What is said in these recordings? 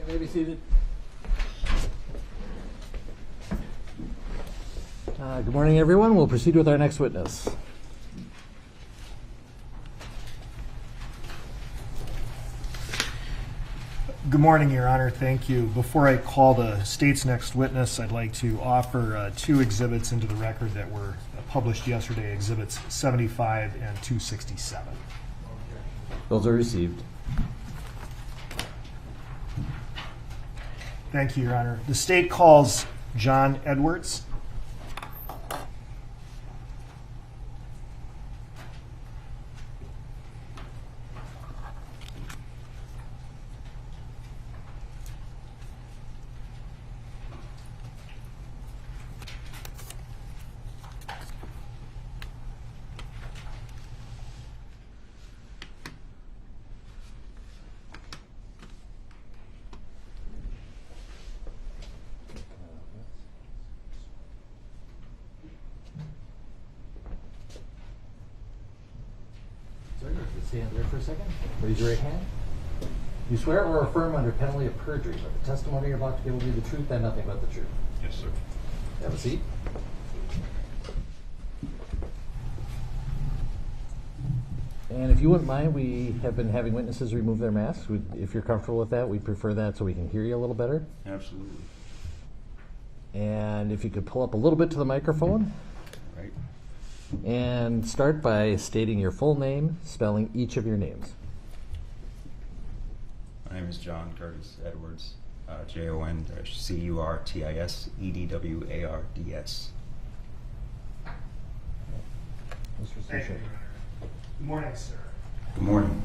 May be seated. Good morning, everyone. We'll proceed with our next witness. Good morning, Your Honor. Thank you. Before I call the state's next witness, I'd like to offer two exhibits into the record that were published yesterday, Exhibits 75 and 267. Those are received. Thank you, Your Honor. The state calls John Edwards. Sir, stand there for a second. Raise your right hand. You swear or affirm under penalty of perjury that the testimony you're about to give will be the truth and nothing but the truth? Yes, sir. Have a seat. And if you wouldn't mind, we have been having witnesses remove their masks. If you're comfortable with that, we prefer that so we can hear you a little better. Absolutely. And if you could pull up a little bit to the microphone. Right. And start by stating your full name, spelling each of your names. My name is John Curtis Edwards, JON-CURTISEDWARDS. Mr. Thank you, Your Sushik. Honor. Good morning, sir. Good morning.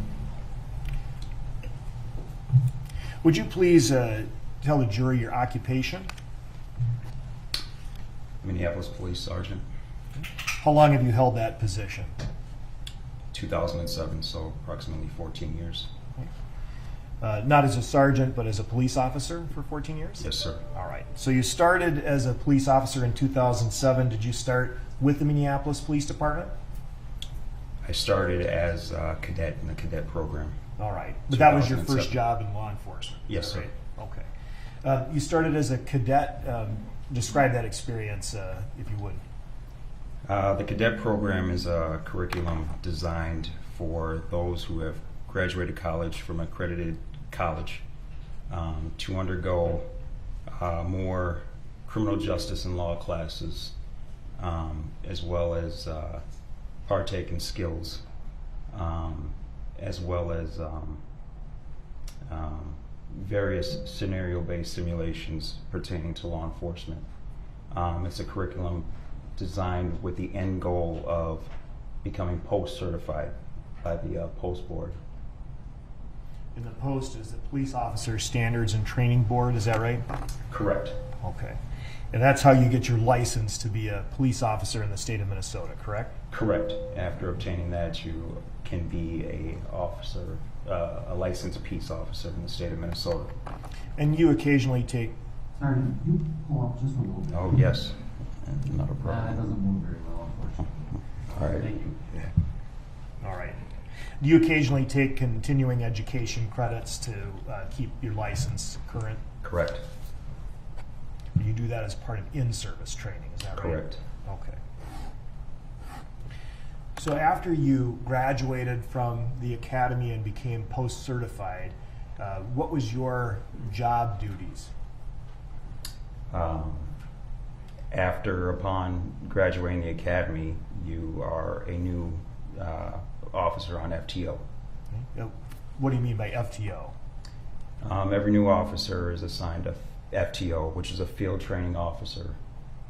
Would you please tell the jury your occupation? Minneapolis Police Sergeant, How long have you held that position? 2007, so approximately 14 years. Not as a sergeant, but as a police officer for 14 years? Yes, sir. All right. So you started as a police officer in 2007. Did you start with the Minneapolis Police Department? I started as a cadet in the cadet program. All right. But that was your 2007. first job in law enforcement? Yes, sir. Right? Okay. You started as a cadet. Describe that experience, if you would. The cadet program is a curriculum designed for those who have graduated college from accredited college to undergo more criminal justice and law classes, as well as partake in skills, as well as various scenario-based simulations pertaining to law enforcement. It's a curriculum designed with the end goal of becoming post-certified by the Post Board. And the post is the Police Officer Standards and Training Board, is that right? Correct. Okay. And that's how you get your license to be a police officer in the state of Minnesota, correct? Correct. After obtaining that, you can be a officer, a licensed peace officer in the state of Minnesota. And you occasionally take... Sorry, you pull up just a little bit. Oh, yes. Not a That problem. doesn't move very well, unfortunately. All right. Thank you. All right. Do you occasionally take continuing education credits to keep your license current? Correct. You do that as part of in-service training, is that right? Correct. Okay. So after you graduated from the academy and became post-certified, what was your job duties? Upon graduating the academy, you are a new officer on FTO. What do you mean by FTO? Every new officer is assigned a FTO, which is a field training officer,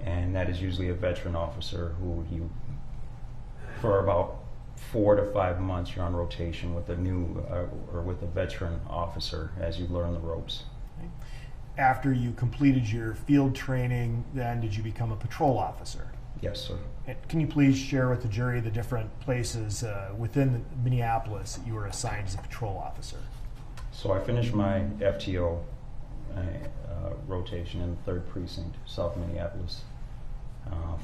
and that is usually a veteran officer who for about 4 to 5 months, you're on rotation with a new or with a veteran officer as you learn the ropes. After you completed your field training, then did you become a patrol officer? Yes, sir. And can you please share with the jury the different places within Minneapolis that you were assigned as a patrol officer? So I finished my FTO rotation in the 3rd Precinct, South Minneapolis.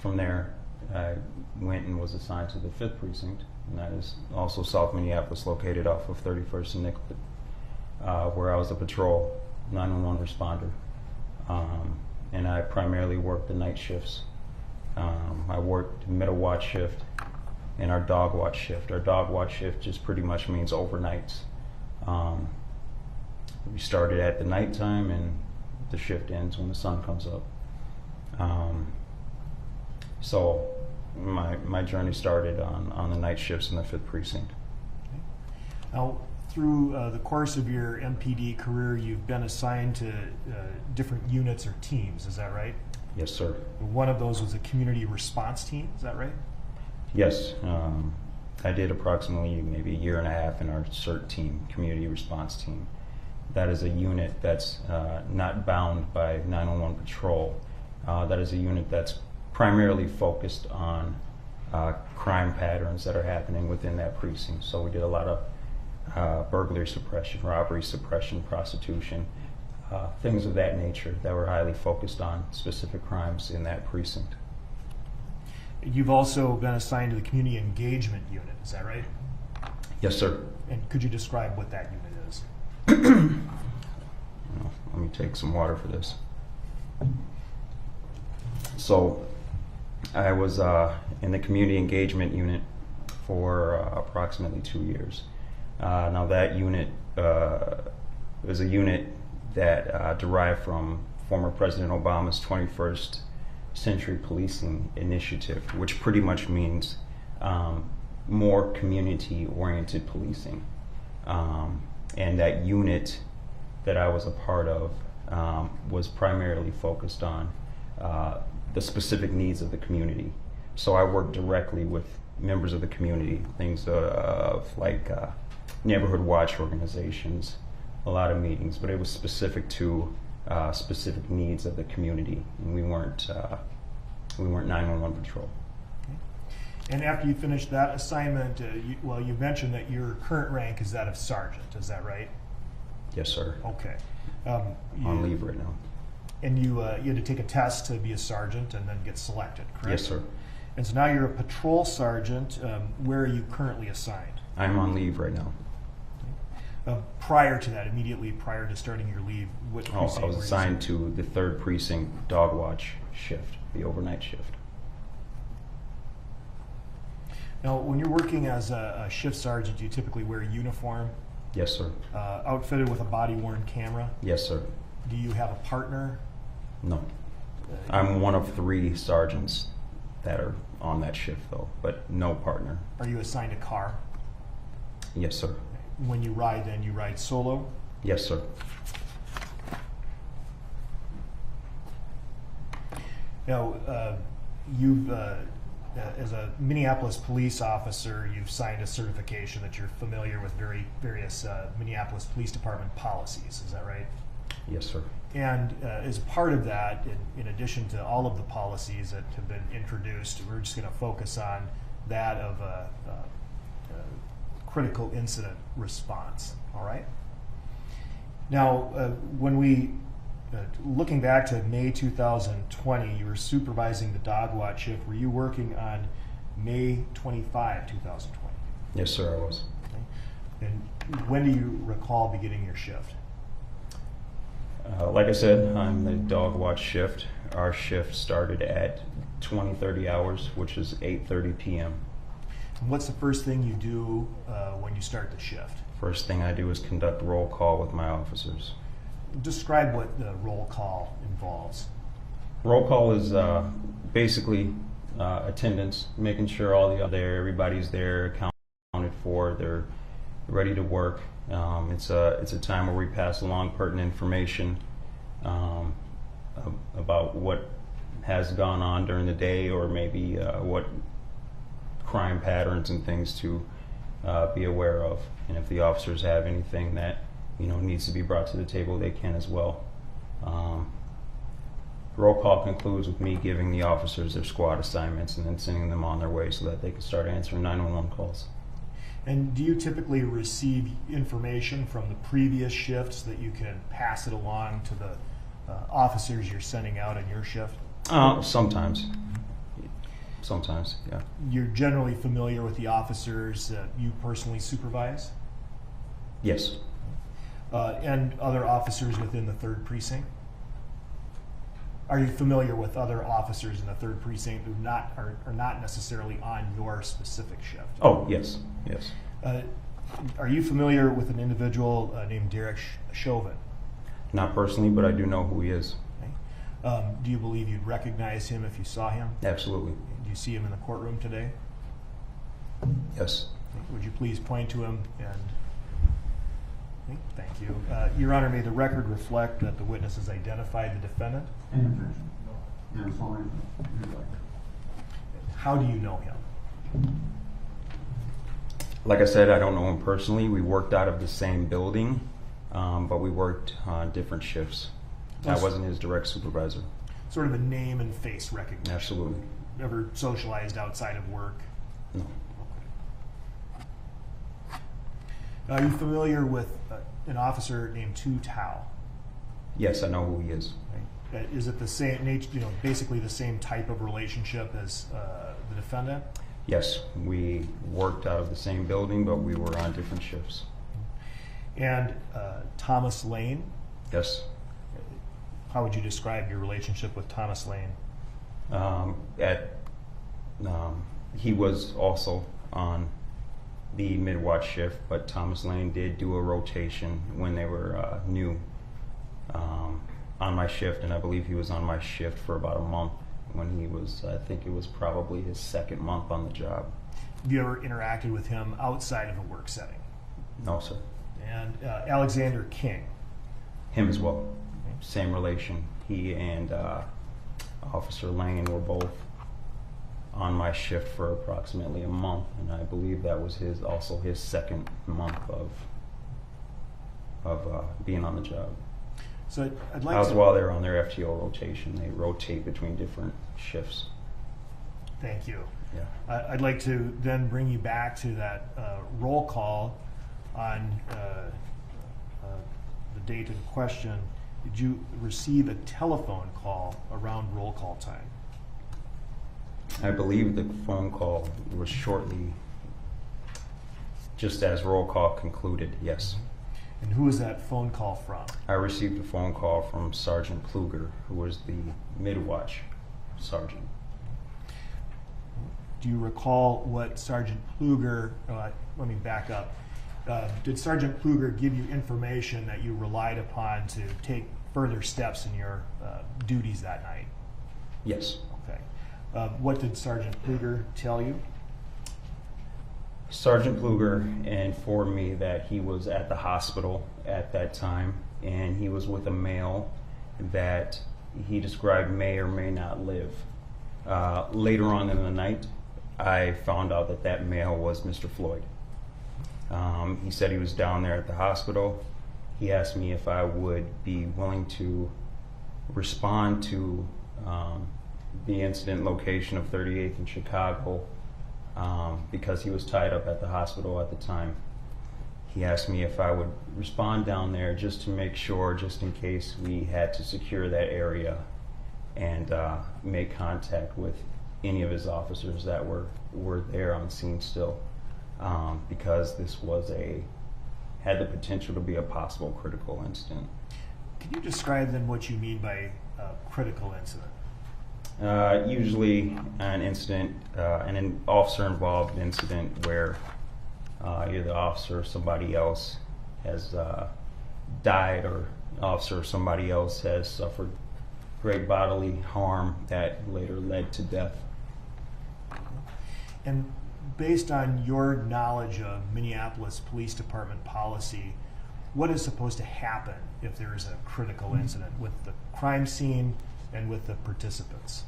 From there, I went and was assigned to the 5th Precinct, and that is also South Minneapolis, located off of 31st and Nicollet, where I was a patrol 911 responder, and I primarily worked the night shifts. I worked middle watch shift and our dog watch shift. Our dog watch shift just pretty much means overnights. We started at the nighttime and the shift ends when the sun comes up. So my journey started on the night shifts in the 5th Precinct. Now, through the course of your MPD career, you've been assigned to different units or teams, is that right? Yes, sir. One of those was a community response team, is that right? Yes. I did approximately maybe a year and a half in our CERT team, community response team. That is a unit that's not bound by 911 patrol. That is a unit that's primarily focused on crime patterns that are happening within that precinct. So we did a lot of burglary suppression, robbery suppression, prostitution, things of that nature that were highly focused on specific crimes in that precinct. You've also been assigned to the community engagement unit, is that right? Yes, sir. And could you describe what that unit is? Let me take some water for this. So I was in the community engagement unit for approximately 2 years. Now that unit was a unit that derived from former President Obama's 21st Century Policing Initiative, which pretty much means more community-oriented policing. And that unit that I was a part of was primarily focused on the specific needs of the community. So I worked directly with members of the community, things of like neighborhood watch organizations, a lot of meetings, but it was specific to specific needs of the community, and we weren't 911 patrol. And after you finished that assignment, you mentioned that your current rank is that of sergeant, is that right? Yes, sir. Okay. On leave right now. And you had to take a test to be a sergeant and then get selected, correct? Yes, sir. And so now you're a patrol sergeant. Where are you currently assigned? I'm on leave right now. Prior to that, immediately prior to starting your leave, what precinct I was were you assigned to the 3rd Precinct dog watch shift, the overnight shift. Now, when you're working as a shift sergeant, do you typically wear a uniform, Yes, sir. outfitted with a body-worn camera? Yes, sir. Do you have a partner? No. I'm one of 3 sergeants that are on that shift, though, but no partner. Are you assigned a car? Yes, sir. When you ride, then you ride solo? Yes, sir. Now, you've, as a Minneapolis police officer, you've signed a certification that you're familiar with various Minneapolis Police Department policies, is that right? Yes, sir. And as part of that, in addition to all of the policies that have been introduced, we're just going to focus on that of critical incident response, all right? Now, when we, looking back to May 2020, you were supervising the dog watch shift. Were you working on May 25, 2020? Yes, sir, I was. Okay. And when do you recall beginning your shift? Like I said, I'm the dog watch shift. Our shift started at 20-30 hours, which is 8:30 p.m. And what's the first thing you do when you start the shift? First thing I do is conduct roll call with my officers. Describe what the roll call involves. Roll call is basically attendance, making sure all the there, everybody's there, accounted for, they're ready to work. It's a time where we pass along pertinent information about what has gone on during the day, or maybe what crime patterns and things to be aware of. And if the officers have anything that needs to be brought to the table, they can as well. Roll call concludes with me giving the officers their squad assignments and then sending them on their way so that they can start answering 911 calls. And do you typically receive information from the previous shifts that you can pass it along to the officers you're sending out on your shift? Sometimes, yeah. You're generally familiar with the officers that you personally supervise? Yes. And other officers within the 3rd precinct? Are you familiar with other officers in the 3rd precinct who are not necessarily on your specific shift? Oh, yes, yes. Are you familiar with an individual named Derek Chauvin? Not personally, but I do know who he is. Okay. Do you believe you'd recognize him if you saw him? Absolutely. Do you see him in the courtroom today? Yes. Would you please point to him and... Thank you. Your Honor, may the record reflect that the witness has identified the defendant? Any objection? Yes, only if you'd like. How do you know him? Like I said, I don't know him personally. We worked out of the same building, but we worked on different shifts. I wasn't his direct supervisor. Sort of a name and face recognition. Absolutely. Never socialized outside of work? No. Are you familiar with an officer named Tu Tao? Yes, I know who he is. Right. Is it the same nature, basically the same type of relationship as the defendant? Yes, we worked out of the same building, but we were on different shifts. And Thomas Lane? Yes. How would you describe your relationship with Thomas Lane? He was also on the mid-watch shift, but Thomas Lane did do a rotation when they were new on my shift, and I believe he was on my shift for about a month when he was, I think it was probably his 2nd month on the job. Have you ever interacted with him outside of a work setting? No, sir. And Alexander King? Him as well. Same relation. He and Officer Lane were both on my shift for approximately a month, and I believe that was also his 2nd month of being on the job. So I'd like That was to... while they were on their FTO rotation. They rotate between different shifts. Thank you. Yeah. I'd like to then bring you back to that roll call on the date of the question. Did you receive a telephone call around roll call time? I believe the phone call was shortly, just as roll call concluded, yes. And who was that phone call from? I received a phone call from Sergeant Pluger, who was the mid-watch sergeant. Do you recall what Sergeant Pluger, let me back up. Did Sergeant Pluger give you information that you relied upon to take further steps in your duties that night? Yes. Okay. What did Sergeant Pluger tell you? Sergeant Pluger informed me that he was at the hospital at that time, and he was with a male that he described may or may not live. Later on in the night, I found out that that male was Mr. Floyd. He said he was down there at the hospital. He asked me if I would be willing to respond to the incident location of 38th in Chicago because he was tied up at the hospital at the time. He asked me if I would respond down there just to make sure, just in case we had to secure that area and make contact with any of his officers that were there on scene still, because this had the potential to be a possible critical incident. Can you describe then what you mean by critical incident? Usually an officer-involved incident where either the officer or somebody else has died, or an officer or somebody else has suffered great bodily harm that later led to death. And based on your knowledge of Minneapolis Police Department policy, what is supposed to happen if there is a critical incident with the crime scene and with the participants?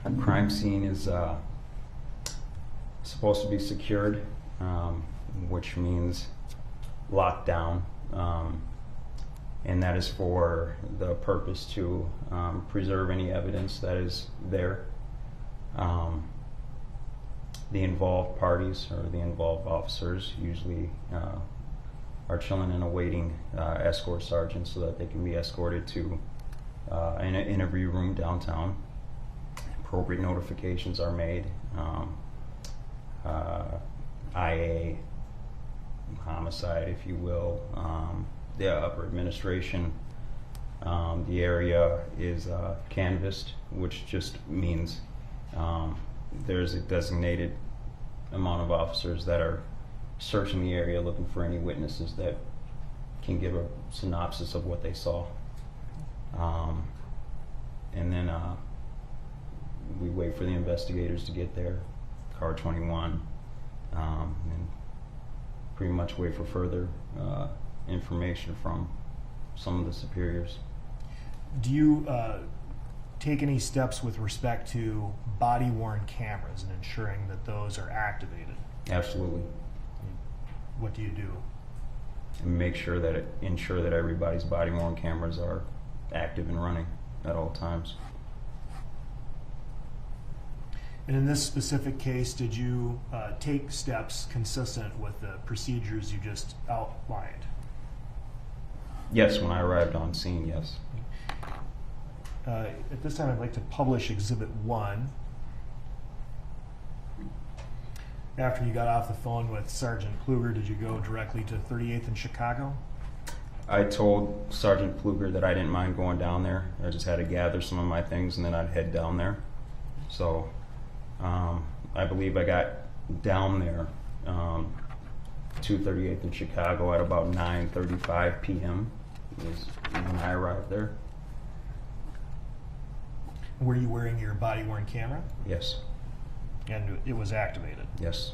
A crime scene is supposed to be secured, which means locked down, and that is for the purpose to preserve any evidence that is there. The involved parties or the involved officers usually are chilling and awaiting escort sergeants so that they can be escorted to an interview room downtown. Appropriate notifications are made. IA homicide, if you will. The upper administration, the area is canvassed, which just means there's a designated amount of officers that are searching the area looking for any witnesses that can give a synopsis of what they saw. And then we wait for the investigators to get there, car 21, and pretty much wait for further information from some of the superiors. Do you take any steps with respect to body-worn cameras and ensuring that those are activated? Absolutely. What do you do? And ensure that everybody's body-worn cameras are active and running at all times. And in this specific case, did you take steps consistent with the procedures you just outlined? Yes, when I arrived on scene, yes. At this time, I'd like to publish Exhibit 1. After you got off the phone with Sergeant Kluger, did you go directly to 38th in Chicago? I told Sergeant Kluger that I didn't mind going down there. I just had to gather some of my things and then I'd head down there. So I believe I got down there to 38th in Chicago at about 9:35 p.m. was when I arrived there. Were you wearing your body-worn camera? Yes. And it was activated? Yes.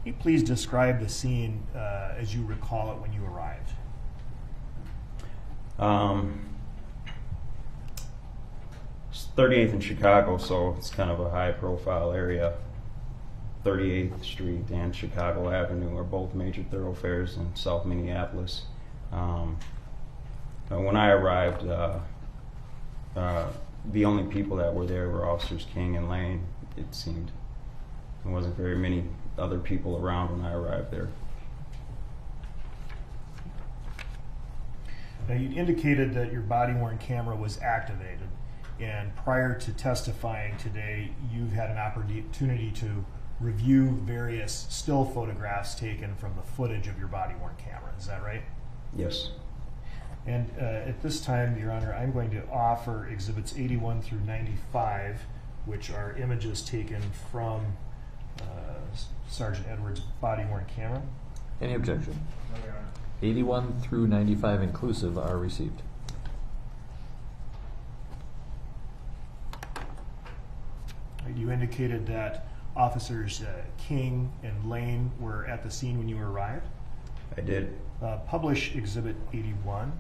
Can you please describe the scene as you recall it when you arrived? 38th in Chicago, so it's kind of a high-profile area. 38th Street and Chicago Avenue are both major thoroughfares in South Minneapolis. When I arrived, the only people that were there were Officers King and Lane, it seemed. There wasn't very many other people around when I arrived there. Now, you indicated that your body-worn camera was activated, and prior to testifying today, you've had an opportunity to review various still photographs taken from the footage of your body-worn camera. Is that right? Yes. And at this time, Your Honor, I'm going to offer Exhibits 81 through 95, which are images taken from Sergeant Edwards' body-worn camera. Any objection? 81 through 95 inclusive are received. You indicated that Officers King and Lane were at the scene when you arrived. I did. Publish Exhibit 81.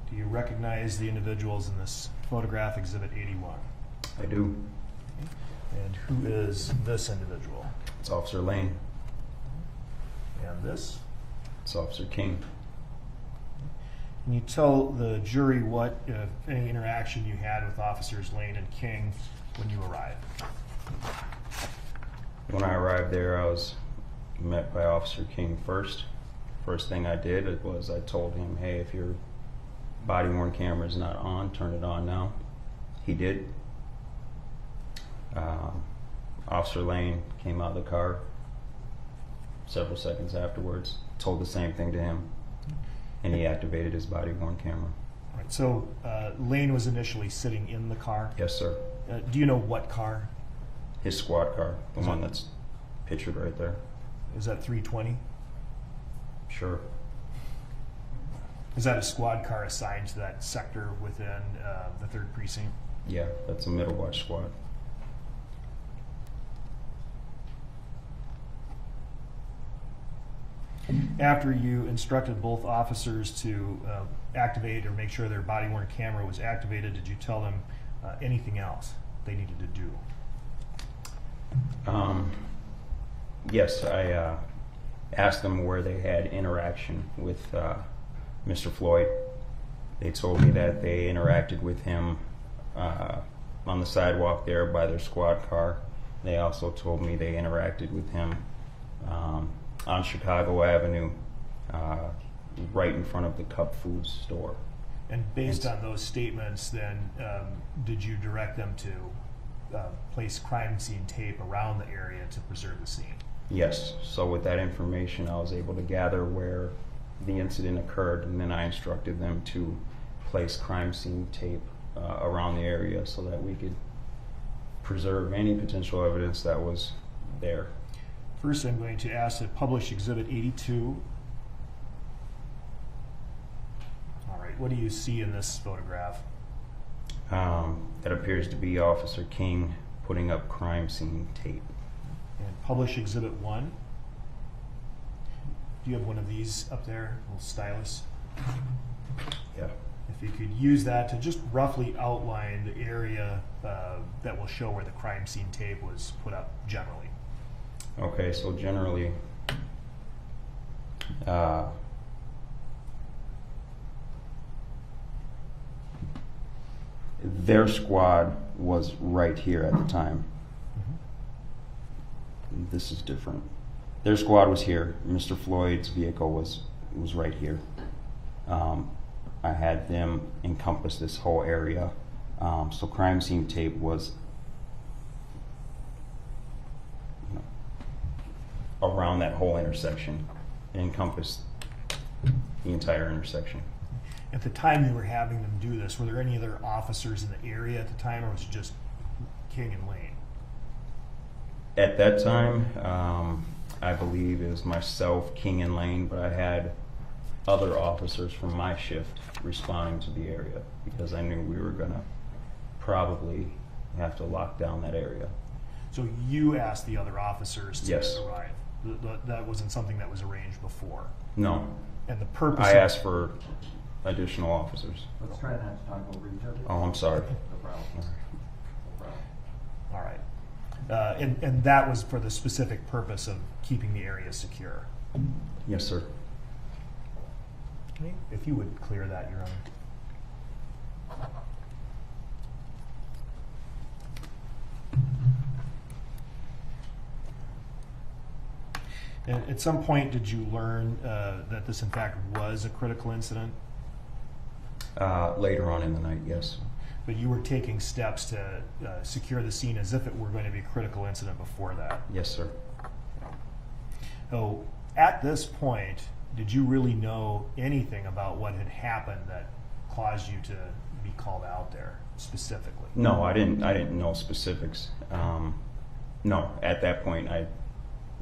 Do you recognize the individuals in this photograph, Exhibit 81? I do. And who is this individual? It's Officer Lane. And this? It's Officer King. Can you tell the jury what, if any, interaction you had with Officers Lane and King when you arrived? When I arrived there, I was met by Officer King first. First thing I did was I told him, hey, if your body-worn camera is not on, turn it on now. He did. Officer Lane came out of the car several seconds afterwards, told the same thing to him, and he activated his body-worn camera. All right, so Lane was initially sitting in the car. Yes, sir. Do you know what car? His squad car, the one that's pictured right there. Is that 320? Sure. Is that a squad car assigned to that sector within the 3rd Precinct? Yeah, that's a middle watch squad. After you instructed both officers to activate or make sure their body-worn camera was activated, did you tell them anything else they needed to do? Yes, I asked them where they had interaction with Mr. Floyd. They told me that they interacted with him on the sidewalk there by their squad car. They also told me they interacted with him on Chicago Avenue, right in front of the Cup Foods store. And based on those statements, then, did you direct them to place crime scene tape around the area to preserve the scene? Yes. So with that information, I was able to gather where the incident occurred, and then I instructed them to place crime scene tape around the area so that we could preserve any potential evidence that was there. First, I'm going to ask to publish Exhibit 82. All right, what do you see in this photograph? That appears to be Officer King putting up crime scene tape. And publish Exhibit 1. Do you have one of these up there, little stylus? Yeah. If you could use that to just roughly outline the area that will show where the crime scene tape was put up generally. Okay, so generally, their squad was right here at the time. This is different. Their squad was here. Mr. Floyd's vehicle was right here. I had them encompass this whole area. So crime scene tape was around that whole intersection. It encompassed the entire intersection. At the time you were having them do this, were there any other officers in the area at the time, or was it just King and Lane? At that time, I believe it was myself, King, and Lane, but I had other officers from my shift responding to the area because I knew we were gonna probably have to lock down that area. So you asked the other officers to Yes. arrive? That wasn't something that was arranged before? No, And the purpose I of- asked for additional officers. Let's try not to talk over each other. Oh, I'm sorry. No problem. No problem. All right. And that was for the specific purpose of keeping the area secure? Yes, sir. Okay. If you would clear that, Your Honor. And at some point, did you learn that this in fact was a critical incident? Later on in the night, yes. But you were taking steps to secure the scene as if it were going to be a critical incident before that? Yes, sir. So at this point, did you really know anything about what had happened that caused you to be called out there specifically? No, I didn't know specifics. No, at that point, I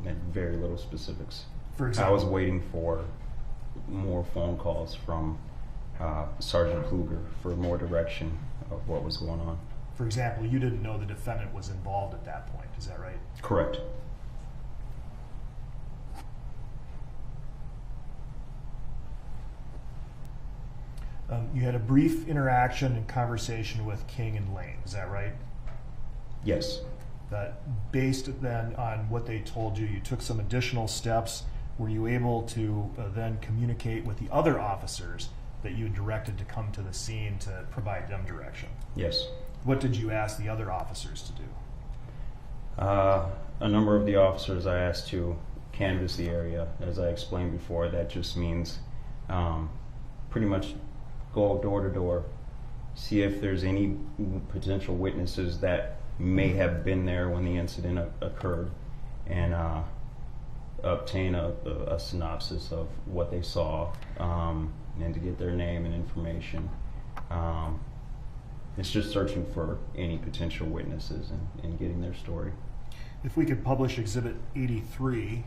had very little specifics. For I example, was waiting for more phone calls from Sergeant Kluger for more direction of what was going on. for example, you didn't know the defendant was involved at that point, is that right? Correct. You had a brief interaction and conversation with King and Lane, is that right? Yes. Based then on what they told you, you took some additional steps. Were you able to then communicate with the other officers that you had directed to come to the scene to provide them direction? Yes. What did you ask the other officers to do? A number of the officers I asked to canvass the area. As I explained before, that just means pretty much go door to door, see if there's any potential witnesses that may have been there when the incident occurred, and obtain a synopsis of what they saw, and to get their name and information. It's just searching for any potential witnesses and getting their story. If we could publish Exhibit 83,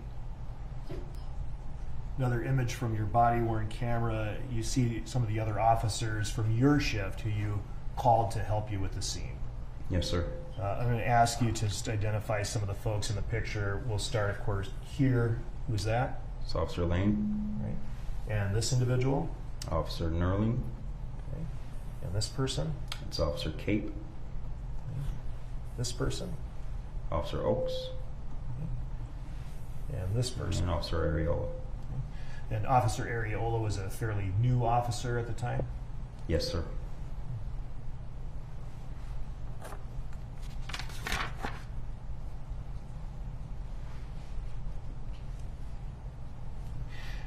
another image from your body-worn camera, you see some of the other officers from your shift who you called to help you with the scene. Yes, sir. I'm going to ask you to just identify some of the folks in the picture. We'll start, of course, here. Who's that? It's Officer Lane, Right. And this individual? Officer Nerling, Okay. And this person? it's Officer Cape, This person? Officer Oaks, And this person? and Officer Areola. And Officer Areola was a fairly new officer at the time? Yes, sir.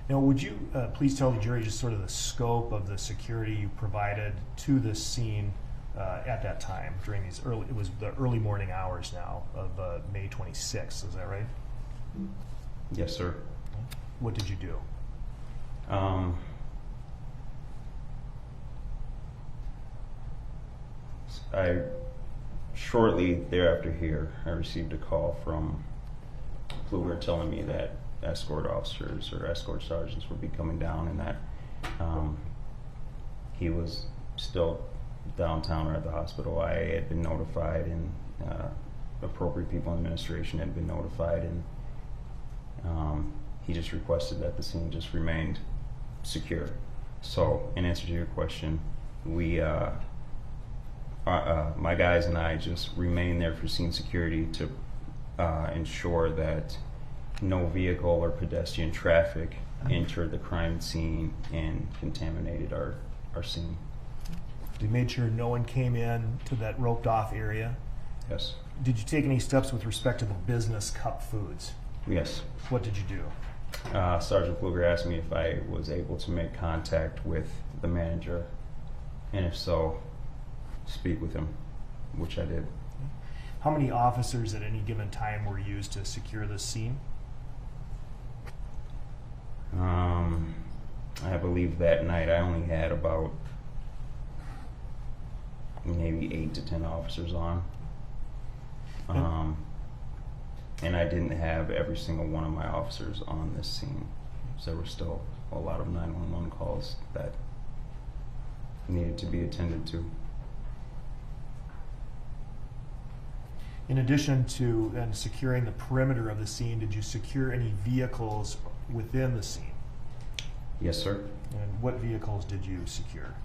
Now, would you please tell the jury just sort of the scope of the security you provided to this scene at that time during these it was the early morning hours now of May 26th, is that right? Yes, sir. What did you do? Shortly thereafter here, I received a call from Pfluger telling me that escort officers or escort sergeants would be coming down, and that he was still downtown or at the hospital. I had been notified, and appropriate people in administration had been notified, and he just requested that the scene just remained secure. So, in answer to your question, we my guys and I just remained there for scene security to ensure that no vehicle or pedestrian traffic entered the crime scene and contaminated our scene. You made sure no one came in to that roped off area. Yes. Did you take any steps with respect to the business cup foods? Yes. What did you do? Sergeant Pfluger asked me if I was able to make contact with the manager, and if so, speak with him, which I did. How many officers at any given time were used to secure this scene? I believe that night I only had about maybe 8 to 10 officers on. And I didn't have every single one of my officers on this scene. So there were still a lot of 911 calls that needed to be attended to. In addition to securing the perimeter of the scene, did you secure any vehicles within the scene? Yes, sir. And what vehicles did you secure?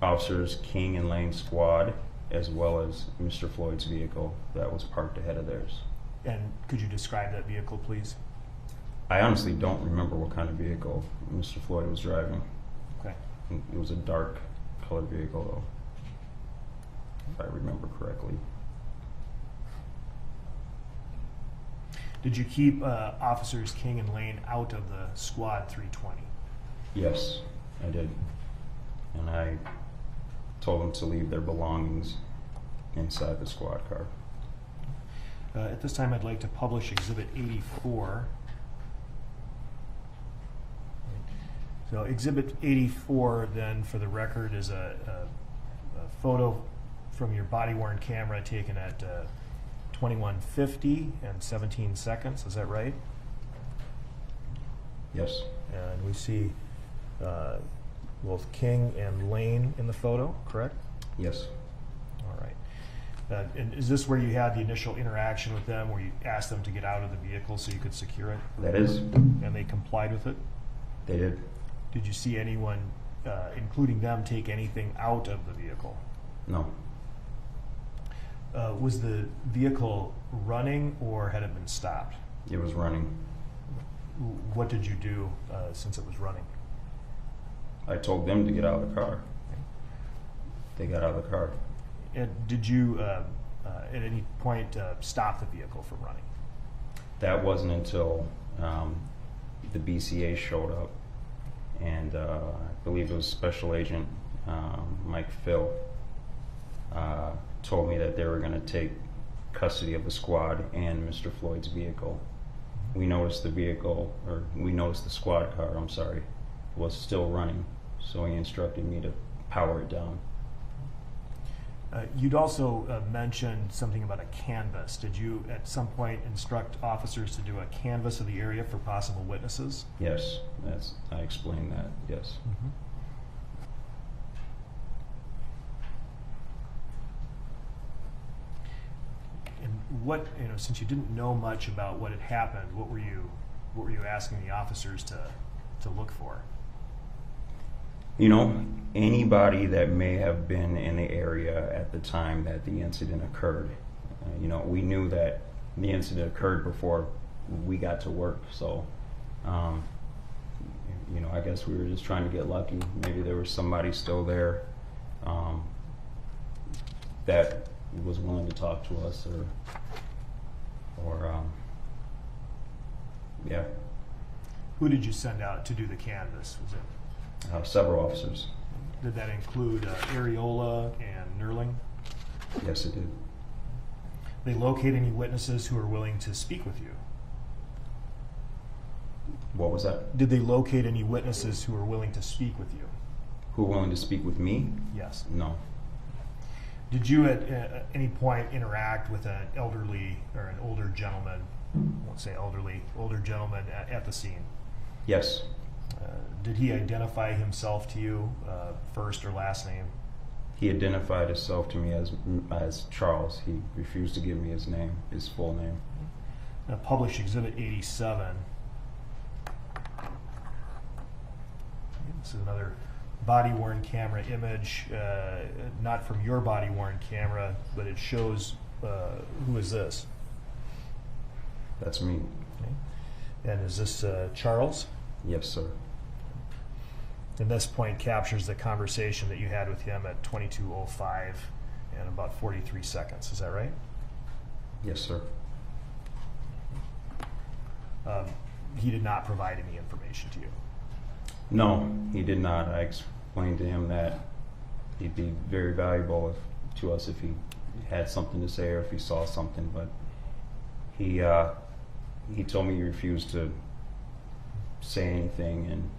Officers King and Lane squad, as well as Mr. Floyd's vehicle that was parked ahead of theirs. And could you describe that vehicle, please? I honestly don't remember what kind of vehicle Mr. Floyd was driving. Okay. It was a dark colored vehicle, though, if I remember correctly. Did you keep officers King and Lane out of the squad 320? Yes, I did. And I told them to leave their belongings inside the squad car. At this time, I'd like to publish Exhibit 84. So Exhibit 84, then, for the record, is a photo from your body-worn camera taken at 21:50 and 17 seconds. Is that right? Yes. And we see both King and Lane in the photo, correct? Yes. All right. And is this where you had the initial interaction with them, where you asked them to get out of the vehicle so you could secure it? That is. And they complied with it? They did. Did you see anyone, including them, take anything out of the vehicle? No. Was the vehicle running, or had it been stopped? It was running. What did you do since it was running? I told them to get out of the car. They got out of the car. And did you, at any point, stop the vehicle from running? That wasn't until the BCA showed up, and I believe it was Special Agent Mike Phil told me that they were going to take custody of the squad and Mr. Floyd's vehicle. We noticed the squad car, was still running, so he instructed me to power it down. You'd also mentioned something about a canvass. Did you at some point instruct officers to do a canvass of the area for possible witnesses? Yes, I explained that, yes. Mm-hmm. And what, since you didn't know much about what had happened, what were you asking the officers to look for? Anybody that may have been in the area at the time that the incident occurred. We knew that the incident occurred before we got to work, so I guess we were just trying to get lucky. Maybe there was somebody still there that was willing to talk to us, or yeah. Who did you send out to do the canvass? Was it? Several officers. Did that include Areola and Nerling? Yes, it did. They locate any witnesses who are willing to speak with you? What was that? Did they locate any witnesses who are willing to speak with you? Who are willing to speak with me? Yes. No. Did you at any point interact with an elderly or an older gentleman, I won't say elderly, older gentleman at the scene? Yes. Did he identify himself to you, first or last name? He identified himself to me as Charles. He refused to give me his name, his full name. Now, published Exhibit 87. This is another body-worn camera image, not from your body-worn camera, but it shows, who is this? That's me. Okay. And is this Charles? Yes, sir. And this point captures the conversation that you had with him at 22:05 and about 43 seconds. Is that right? Yes, sir. He did not provide any information to you. No, he did not. I explained to him that he'd be very valuable to us if he had something to say or if he saw something, but he told me he refused to say anything and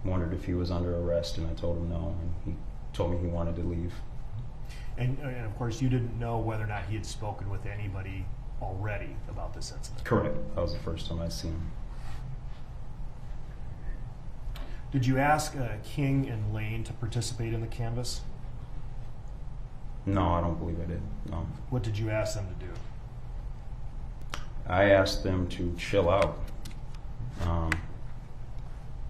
wondered if he was under arrest, and I told him no, and he told me he wanted to leave. And of course, you didn't know whether or not he had spoken with anybody already about this incident. Correct. That was the first time I'd seen him. Did you ask King and Lane to participate in the canvass? No, I don't believe I did. No. What did you ask them to do? I asked them to chill out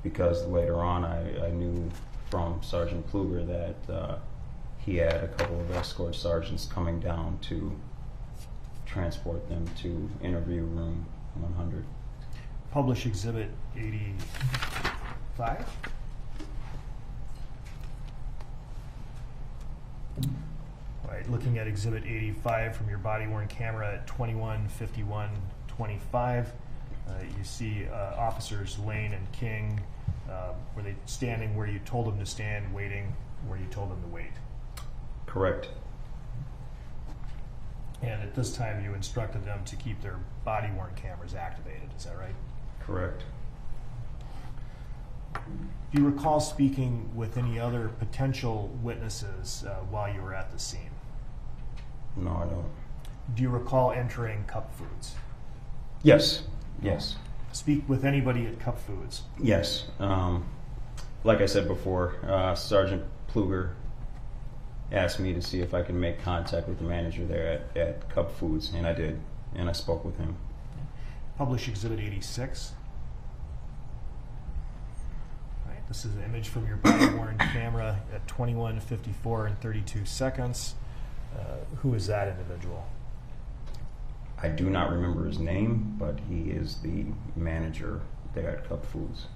because later on I knew from Sergeant Pluger that he had a couple of escort sergeants coming down to transport them to interview room 100. Publish Exhibit 85. All right, looking at Exhibit 85 from your body-worn camera at 21:51:25, you see officers Lane and King. Were they standing where you told them to stand, waiting where you told them to wait? Correct. And at this time, you instructed them to keep their body-worn cameras activated. Is that right? Correct. Do you recall speaking with any other potential witnesses while you were at the scene? No, I don't. Do you recall entering Cup Foods? Yes. Yes. Speak with anybody at Cup Foods? Yes. Like I said before, Sergeant Pluger asked me to see if I could make contact with the manager there at Cup Foods, and I did, and I spoke with him. Publish Exhibit 86. All right, this is an image from your body-worn camera at 21:54 and 32 seconds. Who is that individual? I do not remember his name, but he is the manager there at Cup Foods.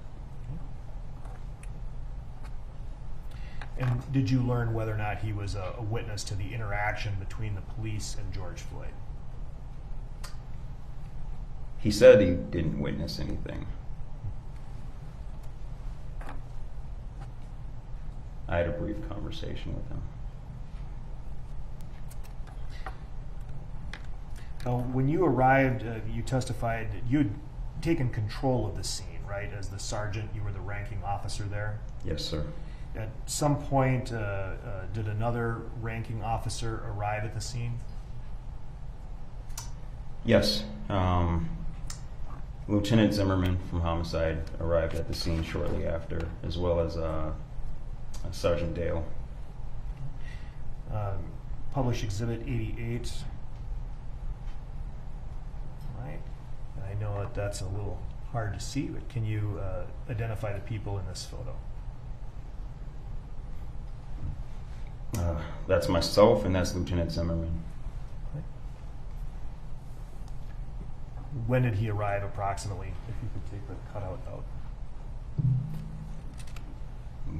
And did you learn whether or not he was a witness to the interaction between the police and George Floyd? He said he didn't witness anything. I had a brief conversation with him. When you arrived, you testified that you had taken control of the scene, right? As the sergeant, you were the ranking officer there. Yes, sir. At some point, did another ranking officer arrive at the scene? Yes. Lieutenant Zimmerman from Homicide arrived at the scene shortly after, as well as Sergeant Dale. Publish Exhibit 88. All right. I know that that's a little hard to see, but can you identify the people in this photo? That's myself, and that's Lieutenant Zimmerman. When did he arrive approximately? If you could take the cutout out.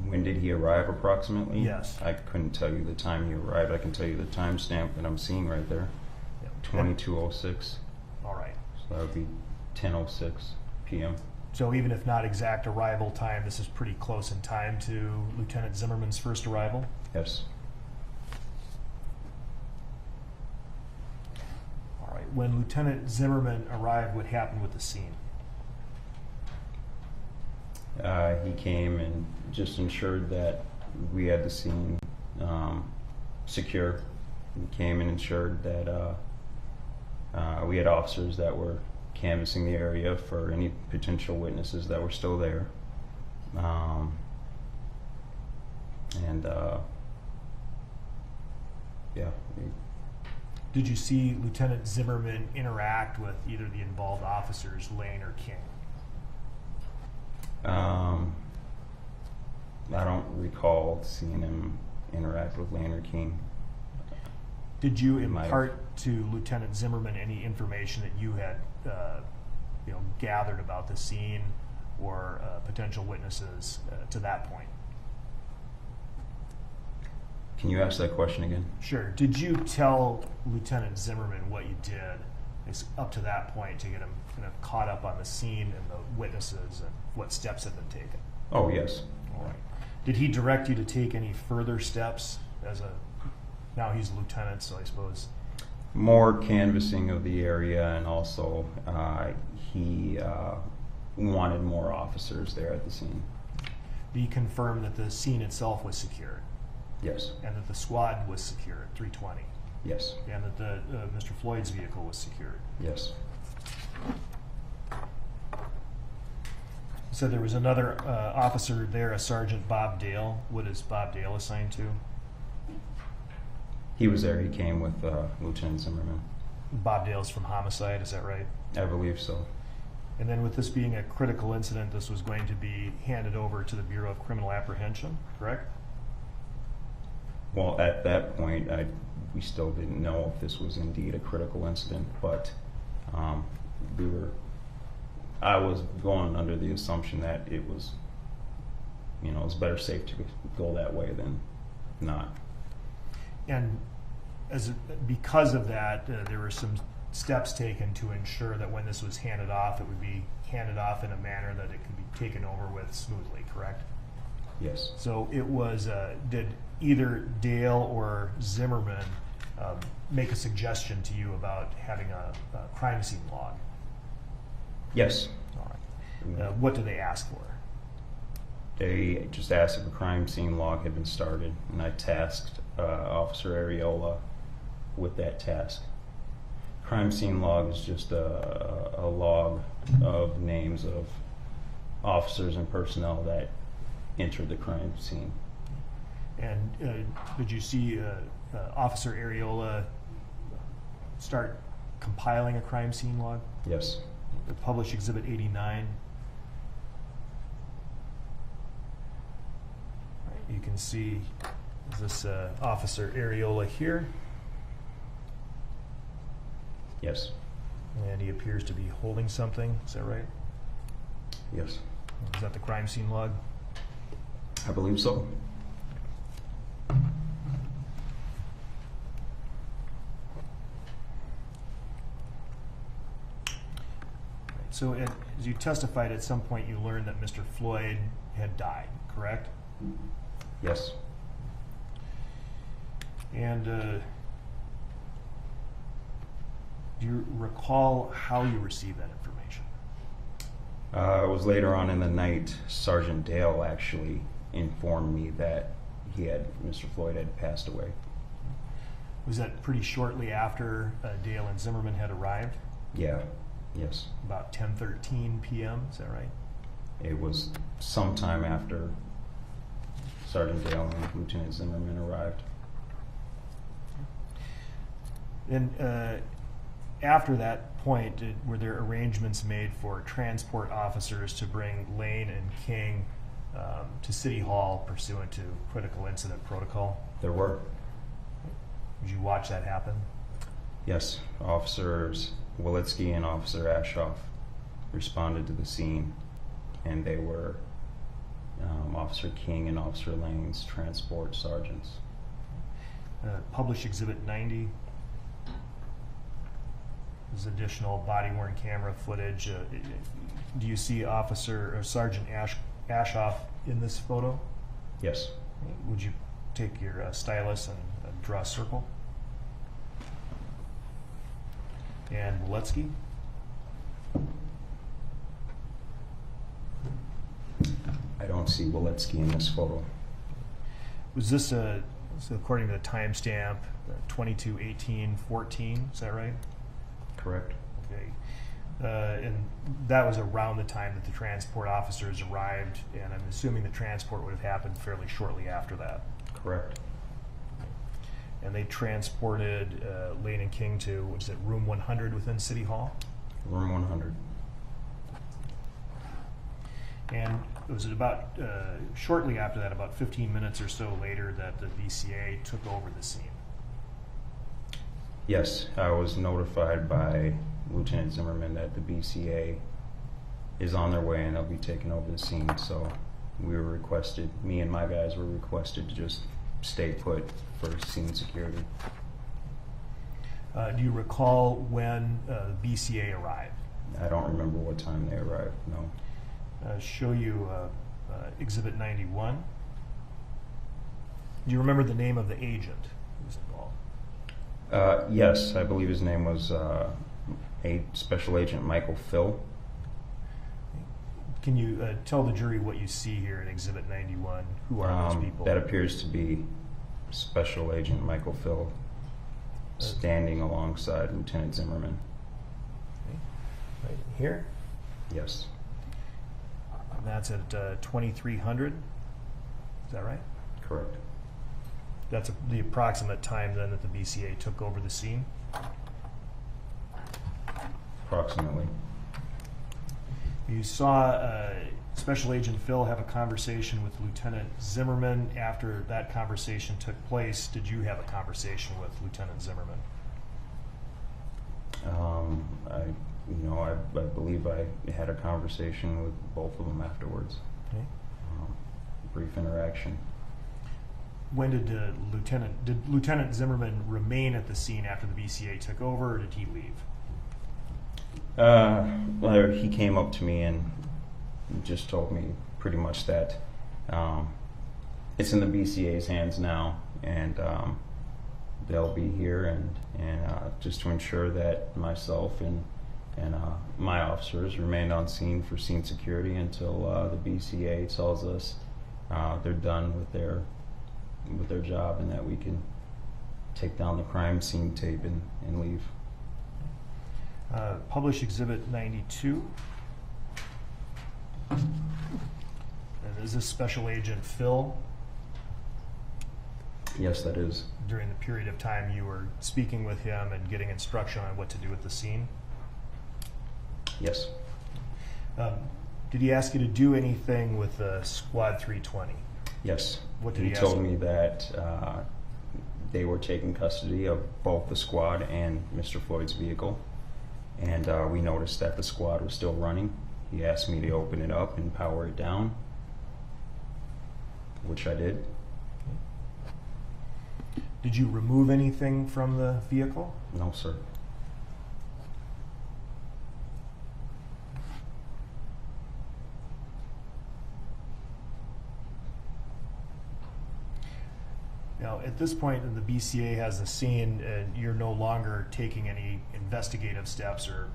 When did he arrive approximately? Yes. I couldn't tell you the time he arrived. I can tell you the timestamp that I'm seeing right there. Yep. 22:06. All right. So that would be 10:06 p.m. So even if not exact arrival time, this is pretty close in time to Lieutenant Zimmerman's first arrival? Yes. When Lieutenant Zimmerman arrived, what happened with the scene? He came and just ensured that we had the scene secure. He came and ensured that we had officers that were canvassing the area for any potential witnesses that were still there. Yeah. Did you see Lieutenant Zimmerman interact with either the involved officers, Lane or King? I don't recall seeing him interact with Lane or King. Did you Might have. impart to Lieutenant Zimmerman any information that you had, gathered about the scene or potential witnesses to that point? Can you ask that question again? Sure. Did you tell Lieutenant Zimmerman what you did up to that point to get him kind of caught up on the scene and the witnesses and what steps had been taken? Oh, yes. All right. Did he direct you to take any further steps now he's a lieutenant, so I suppose? More canvassing of the area, and also he wanted more officers there at the scene. Did he confirm that the scene itself was secured Yes. and that the squad was secured, 320, Yes. and that Mr. Floyd's vehicle was secured? Yes. So there was another officer there, a Sergeant Bob Dale. What is Bob Dale assigned to? He was there. He came with Lieutenant Zimmerman. Bob Dale's from homicide, is that right? I believe so. And then with this being a critical incident, this was going to be handed over to the Bureau of Criminal Apprehension, correct? Well, at that point, we still didn't know if this was indeed a critical incident, but I was going under the assumption that it was, it's better safe to go that way than not. And because of that, there were some steps taken to ensure that when this was handed off, it would be handed off in a manner that it could be taken over with smoothly, correct? Yes. So it was, did either Dale or Zimmerman make a suggestion to you about having a crime scene log? Yes. All right. What did they ask for? They just asked if a crime scene log had been started, and I tasked Officer Areola with that task. Crime scene log is just a log of names of officers and personnel that entered the crime scene. And did you see Officer Areola start compiling a crime scene log? Yes. Published Exhibit 89. You can see this Officer Areola here, Yes. and he appears to be holding something. Is that right? Yes. Is that the crime scene log? I believe so. So as you testified, at some point you learned that Mr. Floyd had died, correct? Yes. And do you recall how you received that information? It was later on in the night, Sergeant Dale actually informed me that Mr. Floyd had passed away. Was that pretty shortly after Dale and Zimmerman had arrived? Yeah. Yes. About 10:13 p.m., is that right? It was sometime after Sergeant Dale and Lieutenant Zimmerman arrived. And after that point, were there arrangements made for transport officers to bring Lane and King to City Hall pursuant to critical incident protocol? There were. Did you watch that happen? Yes. Officers Walitsky and Officer Ashoff responded to the scene, and they were Officer King and Officer Lane's transport sergeants. Published Exhibit 90. There's additional body-worn camera footage. Do you see Officer or Sergeant Ashoff in this photo? Yes. Would you take your stylus and draw a circle? And Waletsky? I don't see Waletsky in this photo. Was this so according to the timestamp, 22/18/14, is that right? Correct. Okay. And that was around the time that the transport officers arrived, and I'm assuming the transport would have happened fairly shortly after that. Correct. And they transported Lane and King to, what is it, room 100 within City Hall? Room 100. And was it about, shortly after that, about 15 minutes or so later, that the BCA took over the scene? Yes, I was notified by Lieutenant Zimmerman that the BCA is on their way and they'll be taking over the scene. So we were requested, me and my guys were requested to just stay put for scene security. Do you recall when the BCA arrived? I don't remember what time they arrived, no. Show you Exhibit 91. Do you remember the name of the agent who was involved? Yes, I believe his name was Special Agent Michael Phil. Can you tell the jury what you see here in Exhibit 91? Who are those people? That appears to be Special Agent Michael Phil standing alongside Lieutenant Zimmerman. Okay. Right here? Yes. And that's at 2300. Is that right? Correct. That's the approximate time then that the BCA took over the scene? Approximately. You saw Special Agent Phil have a conversation with Lieutenant Zimmerman. After that conversation took place, did you have a conversation with Lieutenant Zimmerman? I believe I had a conversation with both of them afterwards. Okay. Brief interaction. When did Lieutenant Zimmerman remain at the scene after the BCA took over, or did he leave? Well, he came up to me and just told me pretty much that it's in the BCA's hands now, and they'll be here, and just to ensure that myself and my officers remain on scene for scene security until the BCA tells us they're done with their job and that we can take down the crime scene tape and leave. Publish Exhibit 92. And is this Special Agent Phil? Yes, that is. During the period of time you were speaking with him and getting instruction on what to do with the scene? Yes. Did he ask you to do anything with Squad 320? Yes. What did he he ask told you? me that they were taking custody of both the squad and Mr. Floyd's vehicle, and we noticed that the squad was still running. He asked me to open it up and power it down, which I did. Did you remove anything from the vehicle? No, sir. Now, at this point, the BCA has the scene, and you're no longer taking any investigative steps or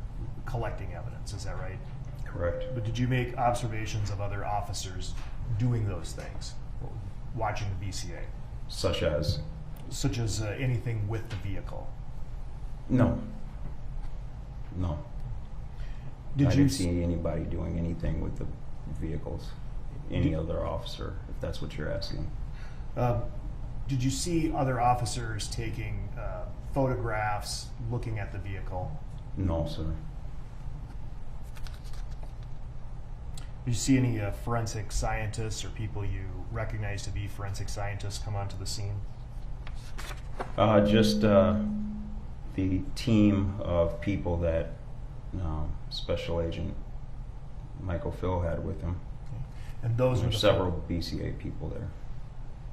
collecting evidence. Is that right? Correct. But did you make observations of other officers doing those things, watching the BCA? Such as? Such as anything with the vehicle? No. No. Did I you didn't see anybody doing anything with the vehicles. Any other officer, if that's what you're asking. Did you see other officers taking photographs, looking at the vehicle? No, sir. Did you see any forensic scientists or people you recognize to be forensic scientists come onto the scene? Just the team of people that Special Agent Michael Phil had with him. Okay. And those There were were the several BCA people there.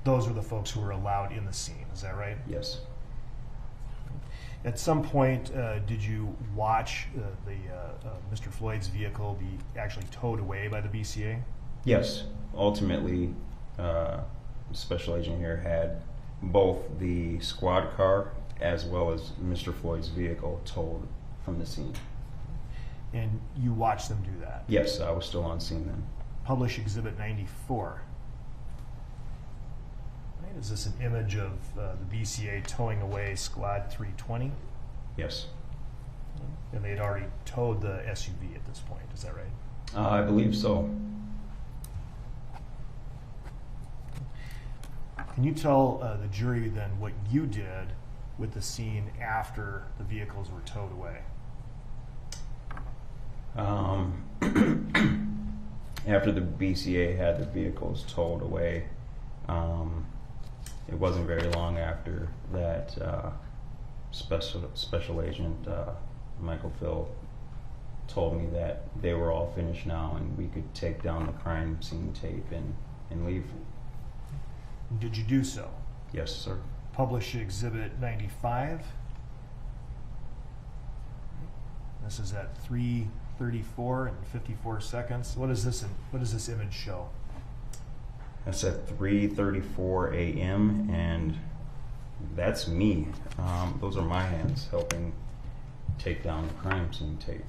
Those were the folks who were allowed in the scene. Is that right? Yes. At some point, did you watch Mr. Floyd's vehicle be actually towed away by the BCA? Yes. Ultimately, Special Agent here had both the squad car as well as Mr. Floyd's vehicle towed from the scene. And you watched them do that? Yes, I was still on scene then. Publish Exhibit 94. Right, is this an image of the BCA towing away Squad 320? Yes. And they'd already towed the SUV at this point, is that right? I believe so. Can you tell the jury then what you did with the scene after the vehicles were towed away? After the BCA had the vehicles towed away, it wasn't very long after that Special Agent Michael Phil told me that they were all finished now and we could take down the crime scene tape and leave. Did you do so? Yes, sir. Publish Exhibit 95. This is at 3:34 and 54 seconds. What does this image show? That's at 3:34 a.m. and that's me. Those are my hands helping take down the crime scene tape.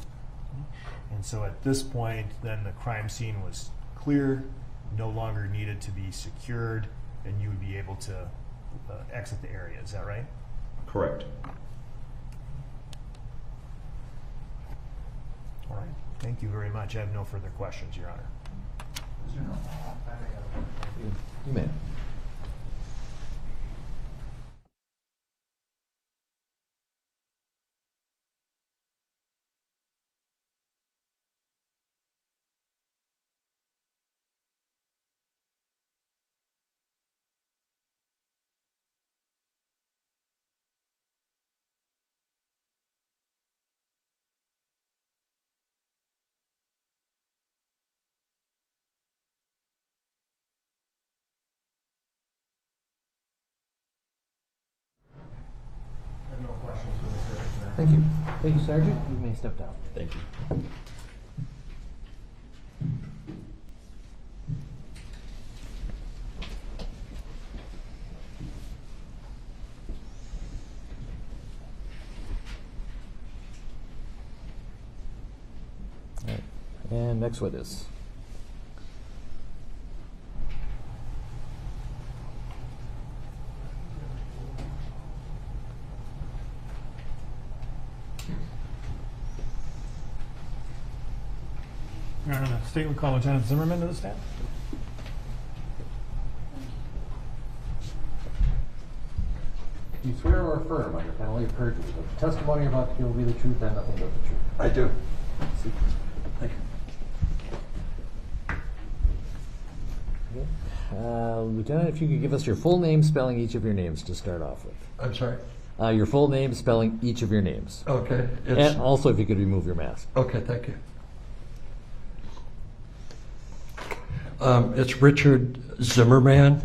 And so at this point, then the crime scene was clear, no longer needed to be secured, and you would be able to exit the area. Is that right? Correct. All right. Thank you very much. I have no further questions, Your Honor. You may. I have no questions for the jury. Thank you. Thank you, Sergeant. You may step down. Thank you. All right. And next witness. Your Honor, the state would call Lieutenant Zimmerman to the stand. Do you swear or affirm under penalty of perjury that the testimony you're about to give will be the truth and nothing but the truth? I do. Thank you. Okay. Lieutenant, if you could give us your full name, spelling each of your names to start off with. I'm sorry. Your full name, spelling each of your names. Okay. And also, if you could remove your mask. Okay, thank you. It's Richard Zimmerman,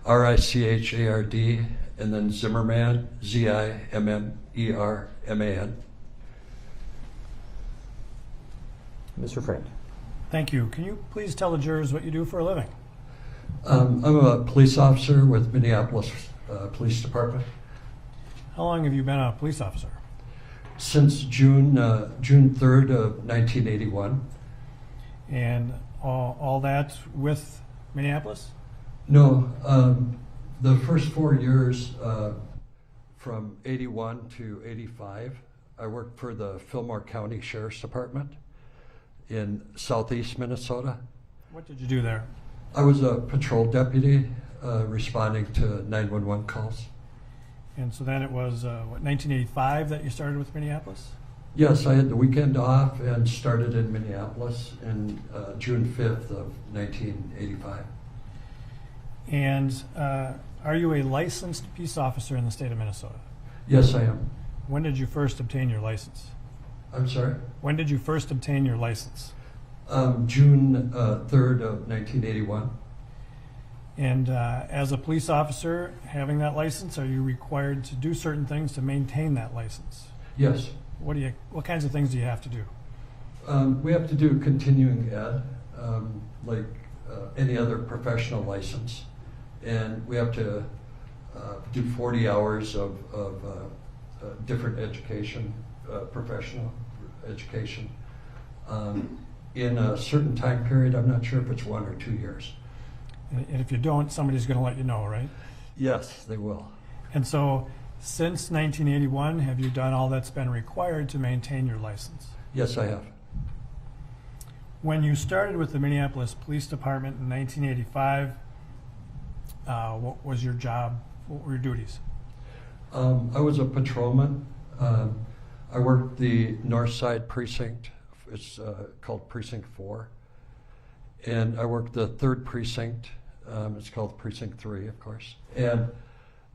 R-I-C-H-A-R-D, and then Zimmerman, Z-I-M-M-E-R-M-A-N. Mr. Friend. Thank you. Can you please tell the jurors what you do for a living? I'm a police officer with Minneapolis Police Department. How long have you been a police officer? Since June 3rd of 1981. And all that with Minneapolis? No, the first 4 years, from 81 to 85, I worked for the Fillmore County Sheriff's Department in southeast Minnesota. What did you do there? I was a patrol deputy responding to 911 calls. And so then it was, 1985 that you started with Minneapolis? Yes, I had the weekend off and started in Minneapolis in June 5th of 1985. And are you a licensed peace officer in the state of Minnesota? Yes, I am. When did you first obtain your license? I'm sorry? When did you first obtain your license? June 3rd of 1981. And as a police officer, having that license, are you required to do certain things to maintain that license? Yes. What kinds of things do you have to do? We have to do continuing ed, like any other professional license. And we have to do 40 hours of different education professional education in a certain time period. I'm not sure if it's 1 or 2 years. And if you don't, somebody's going to let you know, right? Yes, they will. And so, since 1981, have you done all that's been required to maintain your license? Yes, I have. When you started with the Minneapolis Police Department in 1985, what was your job? What were your duties? I was a patrolman. I worked the North Side Precinct. It's called Precinct 4. And I worked the 3rd Precinct. It's called Precinct 3, of course. And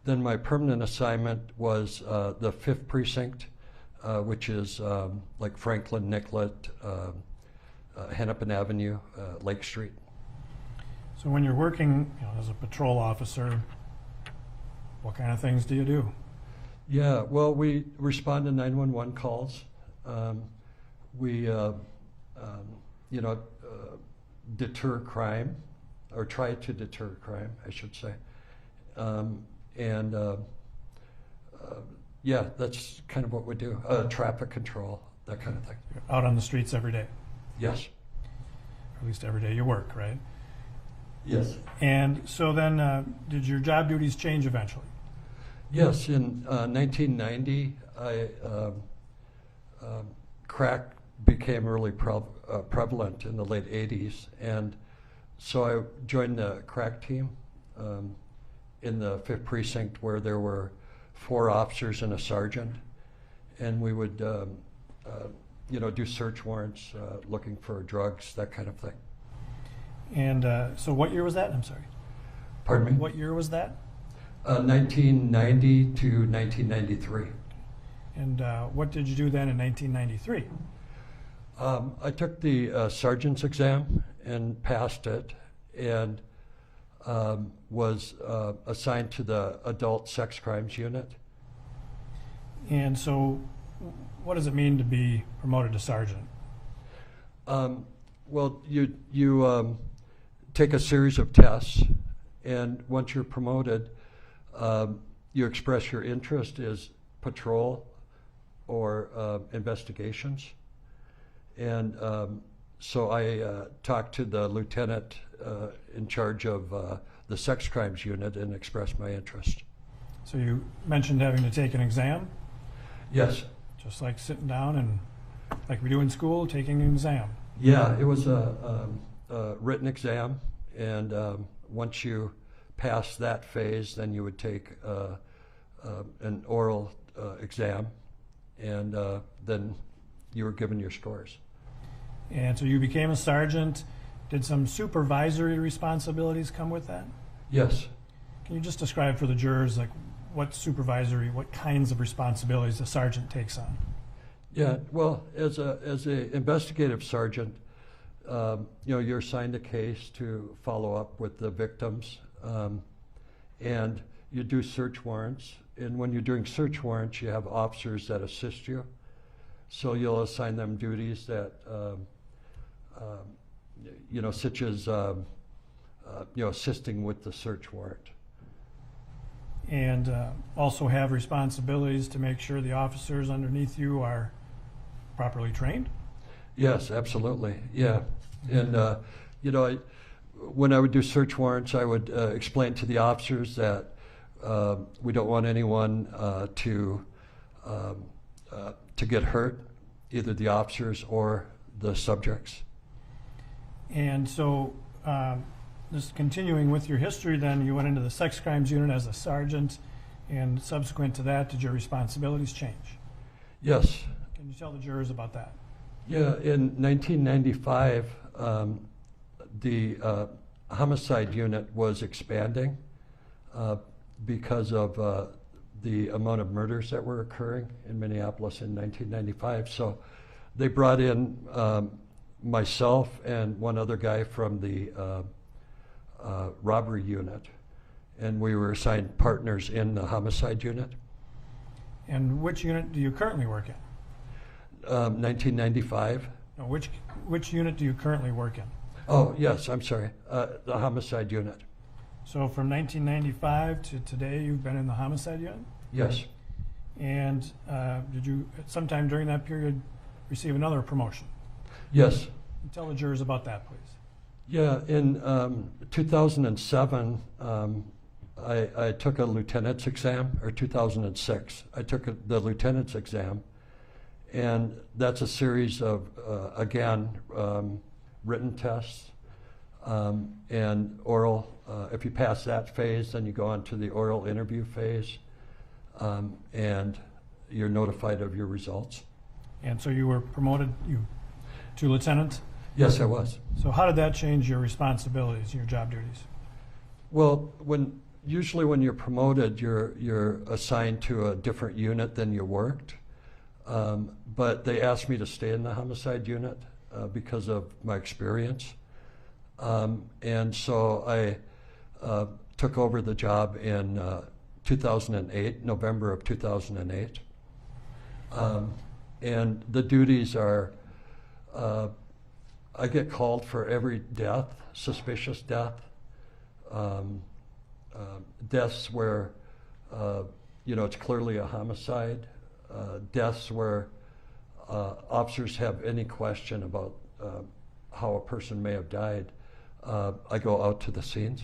then my permanent assignment was the 5th Precinct, which is like Franklin, Nicollet, Hennepin Avenue, Lake Street. So when you're working as a patrol officer, what kind of things do you do? Yeah, well, we respond to 911 calls. We, deter crime, or try to deter crime, I should say. Yeah, that's kind of what we do. Traffic control, that kind of thing. You're out on the streets every day, Yes. at least every day you work, right? Yes. And so then, did your job duties change eventually? Yes, in 1990, crack became really prevalent in the late 80s, and so I joined the crack team in the 5th Precinct, where there were 4 officers and a sergeant, and we would do search warrants, looking for drugs, that kind of thing. And so what year was that? I'm sorry. Pardon me? What year was that? 1990 to 1993. And what did you do then in 1993? I took the sergeant's exam and passed it, and was assigned to the adult sex crimes unit. And so what does it mean to be promoted to sergeant? Well, you take a series of tests, and once you're promoted, you express your interest as patrol or investigations. And so I talked to the lieutenant in charge of the sex crimes unit and expressed my interest. So you mentioned having to take an exam, Yes. just like sitting down and, like we do in school, taking an exam. Yeah, it was a written exam, and once you pass that phase, then you would take an oral exam, and then you were given your scores. And so you became a sergeant. Did some supervisory responsibilities come with that? Yes. Can you just describe for the jurors, like what kinds of responsibilities a sergeant takes on? Yeah, well, as a investigative sergeant, you're assigned a case to follow up with the victims, and you do search warrants. And when you're doing search warrants, you have officers that assist you. So you'll assign them duties that, such as, assisting with the search warrant. And also have responsibilities to make sure the officers underneath you are properly trained? Yes, absolutely. Yeah. And, when I would do search warrants, I would explain to the officers that we don't want anyone to get hurt, either the officers or the subjects. And so, just continuing with your history, then you went into the sex crimes unit as a sergeant, and subsequent to that, did your responsibilities change? Yes. Can you tell the jurors about that? Yeah, in 1995, the homicide unit was expanding because of the amount of murders that were occurring in Minneapolis in 1995. So they brought in myself and one other guy from the robbery unit, and we were assigned partners in the homicide unit. And which unit do you currently work in? 1995. No, which unit do you currently work in? Oh, yes, I'm sorry. The homicide unit. So from 1995 to today, you've been in the homicide unit? Yes. And did you, at some time during that period, receive another promotion? Yes. Tell the jurors about that, please. Yeah, in 2007, I took a lieutenant's exam, or 2006. I took the lieutenant's exam, and that's a series of, again, written tests and oral. If you pass that phase, then you go on to the oral interview phase, and you're notified of your results. And so you were promoted to lieutenant? Yes, I was. So how did that change your responsibilities and your job duties? Well, usually when you're promoted, you're assigned to a different unit than you worked. But they asked me to stay in the homicide unit because of my experience. And so I took over the job in 2008, November of 2008. And the duties are, I get called for every death, suspicious death, deaths where, it's clearly a homicide, deaths where officers have any question about how a person may have died. I go out to the scenes.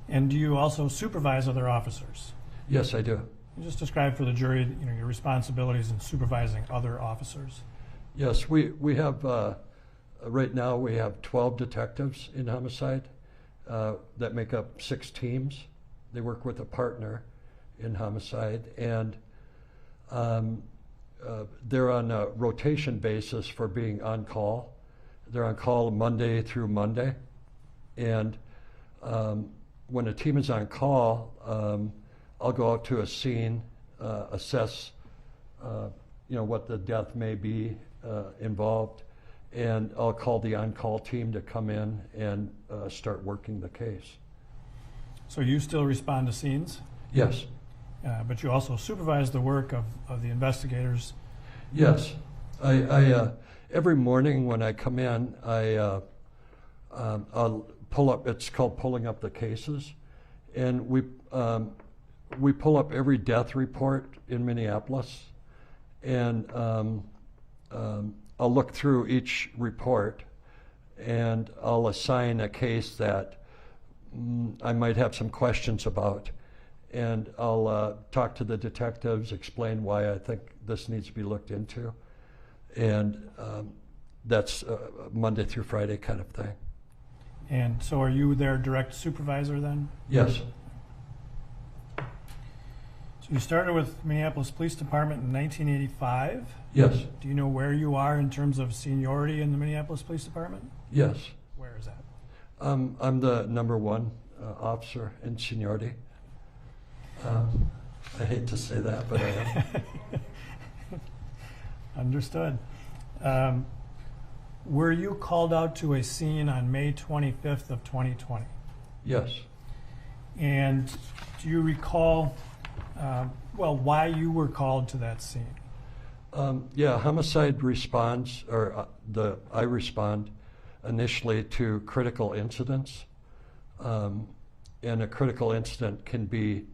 And do you also supervise other officers? Yes, I do. You just describe for the jury, your responsibilities in supervising other officers. Yes, we have, right now we have 12 detectives in homicide that make up 6 teams. They work with a partner in homicide, and they're on a rotation basis for being on call. They're on call Monday through Monday, and when a team is on call, I'll go out to a scene, assess, what the death may be involved, and I'll call the on-call team to come in and start working the case. So you still respond to scenes? Yes. But you also supervise the work of the investigators? Yes. I every morning when I come in, I'll pull up, it's called pulling up the cases, and we pull up every death report in Minneapolis, and I'll look through each report, and I'll assign a case that I might have some questions about, and I'll talk to the detectives, explain why I think this needs to be looked into, and that's Monday through Friday kind of thing. And so are you their direct supervisor then? Yes. So you started with Minneapolis Police Department in 1985. Yes. Do you know where you are in terms of seniority in the Minneapolis Police Department? Yes. Where is that? I'm the #1 officer in seniority. I hate to say that, but I am. Understood. Were you called out to a scene on May 25th of 2020? Yes. And do you recall, why you were called to that scene? Yeah, homicide responds, or I respond initially to critical incidents. And a critical incident can be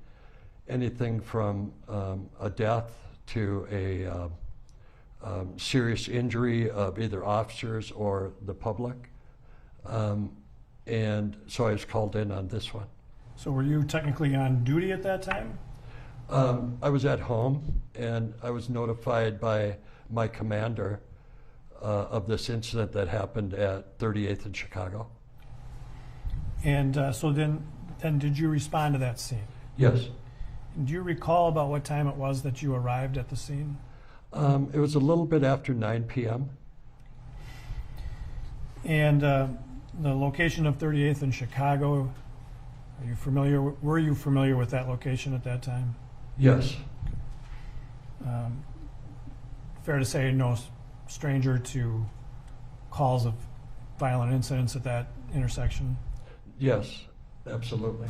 anything from a death to a serious injury of either officers or the public. And so I was called in on this one. So were you technically on duty at that time? I was at home, and I was notified by my commander of this incident that happened at 38th in Chicago. And so then did you respond to that scene? Yes. And do you recall about what time it was that you arrived at the scene? It was a little bit after 9 p.m. And the location of 38th in Chicago, were you familiar with that location at that time? Yes. Fair to say no stranger to calls of violent incidents at that intersection? Yes, absolutely.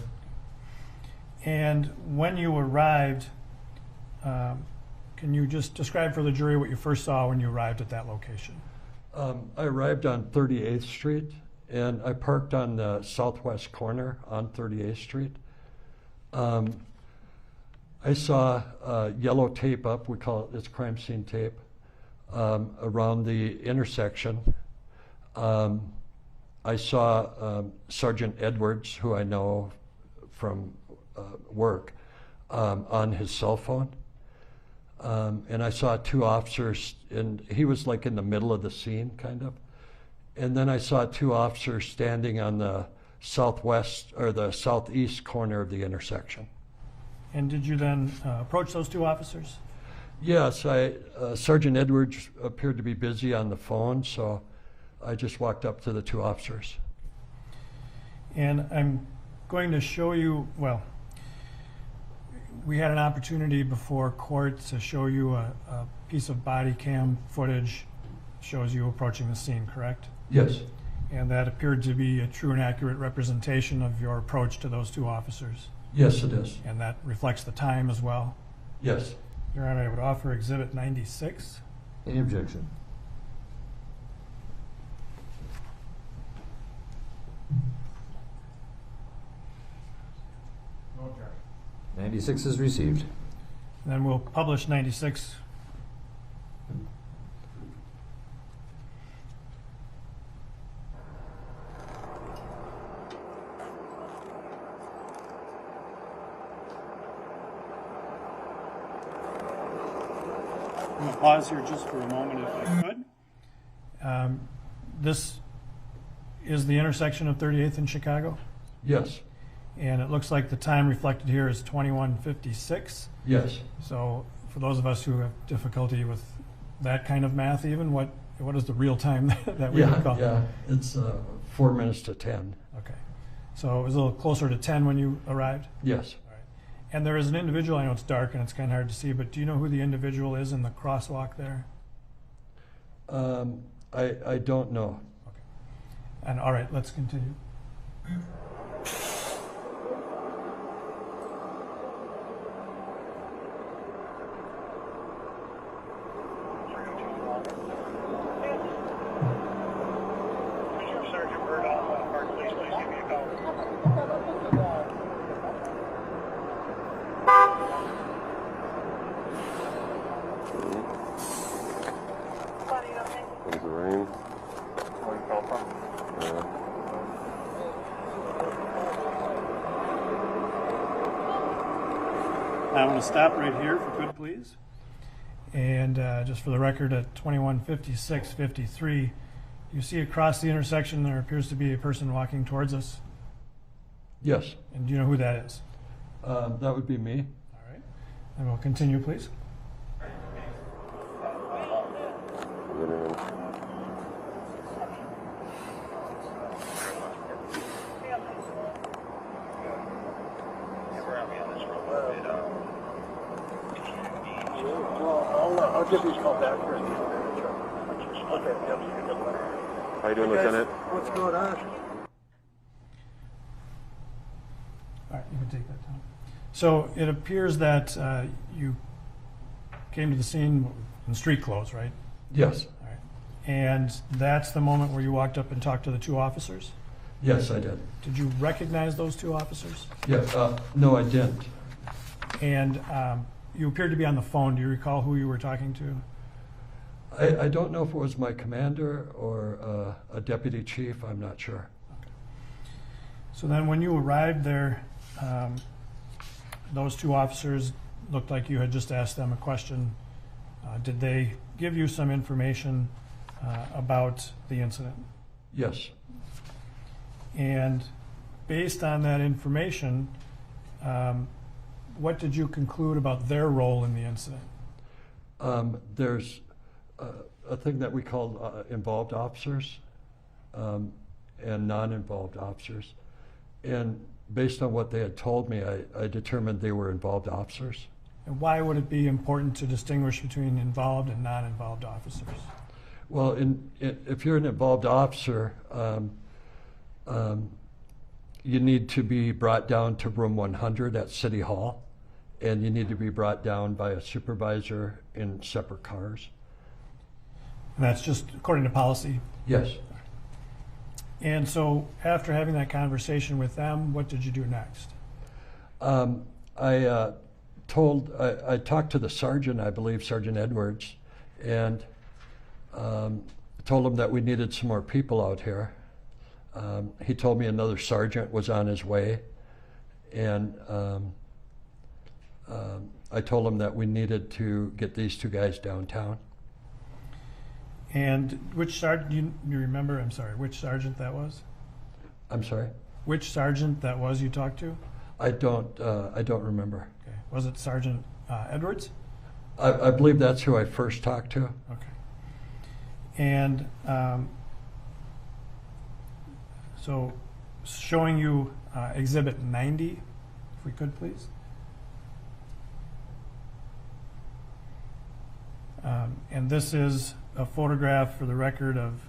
And when you arrived, can you just describe for the jury what you first saw when you arrived at that location? I arrived on 38th Street, and I parked on the southwest corner on 38th Street. I saw yellow tape up, we call it, it's crime scene tape, around the intersection. I saw Sergeant Edwards, who I know from work, on his cell phone. And I saw two officers, and he was like in the middle of the scene, kind of. And then I saw two officers standing on the southwest or the southeast corner of the intersection. And did you then approach those two officers? Yes, Sergeant Edwards appeared to be busy on the phone, so I just walked up to the two officers. And I'm going to show you, well, we had an opportunity before court to show you a piece of body cam footage, shows you approaching the scene, correct? Yes. And that appeared to be a true and accurate representation of your approach to those two officers. Yes, it is. And that reflects the time as well. Yes. Your Honor, I would offer Exhibit 96. Any objection? No objection. 96 is received. And then we'll publish 96. I'm going to pause here just for a moment if I could. This is the intersection of 38th and Chicago, Yes. and it looks like the time reflected here is 21:56. Yes. So for those of us who have difficulty with that kind of math even, what is the real time that we would call? Yeah. It's 4 minutes to 10. Okay. So it was a little closer to 10 when you arrived? Yes. And there is an individual, I know it's dark and it's kind of hard to see, but do you know who the individual is in the crosswalk there? I don't know. Okay. And all right, let's continue. Comes the rain. Yeah. I want to stop right here if you could, please. And just for the record, at 21:56:53, you see across the intersection there appears to be a person walking towards us. Yes. And do you know who that is? That would be me. All right. And we'll continue, please. Get in. I'll give these call back for you. Okay, yep. How you doing, Lieutenant? What's going on? All right, you can take that down. So it appears that you came to the scene in street clothes, right? Yes. All right. And that's the moment where you walked up and talked to the two officers? Yes, I did. Did you recognize those two officers? Yeah. No, I didn't. And you appeared to be on the phone. Do you recall who you were talking to? I don't know if it was my commander or a deputy chief. I'm not sure. So then when you arrived there, those two officers looked like you had just asked them a question. Did they give you some information about the incident? Yes. And based on that information, what did you conclude about their role in the incident? There's a thing that we call involved officers and non-involved officers. And based on what they had told me, I determined they were involved officers. And why would it be important to distinguish between involved and non-involved officers? Well, if you're an involved officer, you need to be brought down to room 100 at City Hall, and you need to be brought down by a supervisor in separate cars. And that's just according to policy? Yes. And so after having that conversation with them, what did you do next? I I talked to the sergeant, I believe Sergeant Edwards, and told him that we needed some more people out here. He told me another sergeant was on his way, and I told him that we needed to get these two guys downtown. And which sergeant, you remember, I'm sorry, which sergeant that was? I'm sorry? Which sergeant that was you talked to? I don't remember. Okay. Was it Sergeant Edwards? I believe that's who I first talked to. Okay. And so showing you Exhibit 90, if we could please. And this is a photograph for the record of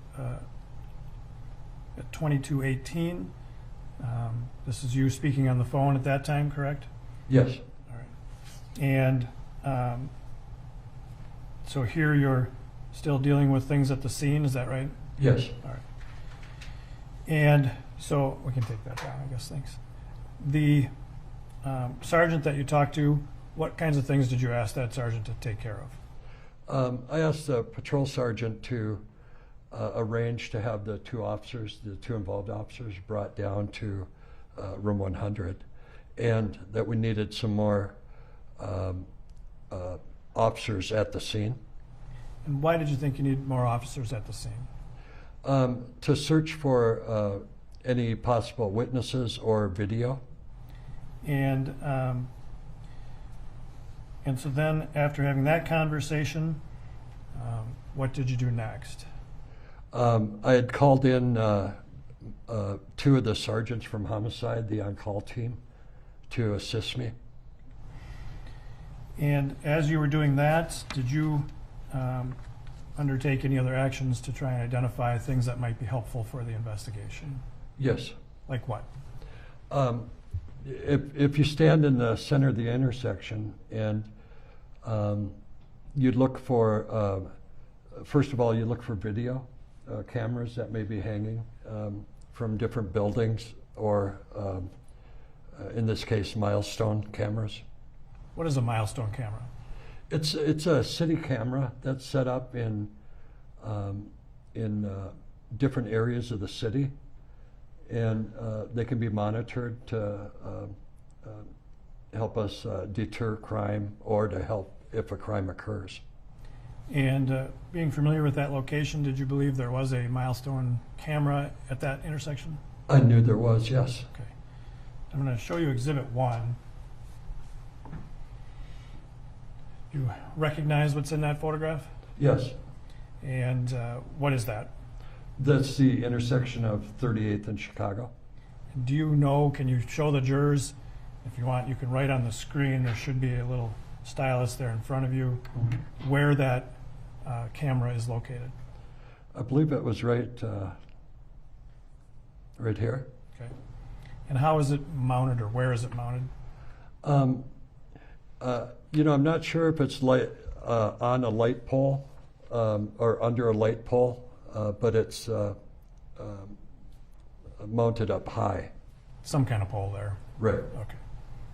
2218. This is you speaking on the phone at that time, correct? Yes. All right. And so here you're still dealing with things at the scene, is that right? Yes. All right. And so we can take that down, I guess, thanks. The sergeant that you talked to, what kinds of things did you ask that sergeant to take care of? I asked the patrol sergeant to arrange to have the two involved officers brought down to room 100, and that we needed some more officers at the scene. And why did you think you need more officers at the scene? To search for any possible witnesses or video. And so then after having that conversation, what did you do next? I had called in two of the sergeants from homicide, the on-call team, to assist me. And as you were doing that, did you undertake any other actions to try and identify things that might be helpful for the investigation? Yes. Like what? If you stand in the center of the intersection and you'd look for, first of all, you look for video cameras that may be hanging from different buildings, or in this case, milestone cameras. What is a milestone camera? It's a city camera that's set up in different areas of the city, and they can be monitored to help us deter crime or to help if a crime occurs. And being familiar with that location, did you believe there was a milestone camera at that intersection? I knew there was, yes. Okay. I'm going to show you Exhibit 1. You recognize what's in that photograph? Yes. And what is that? That's the intersection of 38th and Chicago. Do you know, can you show the jurors, if you want, you can write on the screen, there should be a little stylus there in front of you, where that camera is located? I believe it was right here. Okay. And how is it mounted, or where is it mounted? You know, I'm not sure if it's on a light pole or under a light pole, but it's mounted up high. Some kind of pole there. Right. Okay.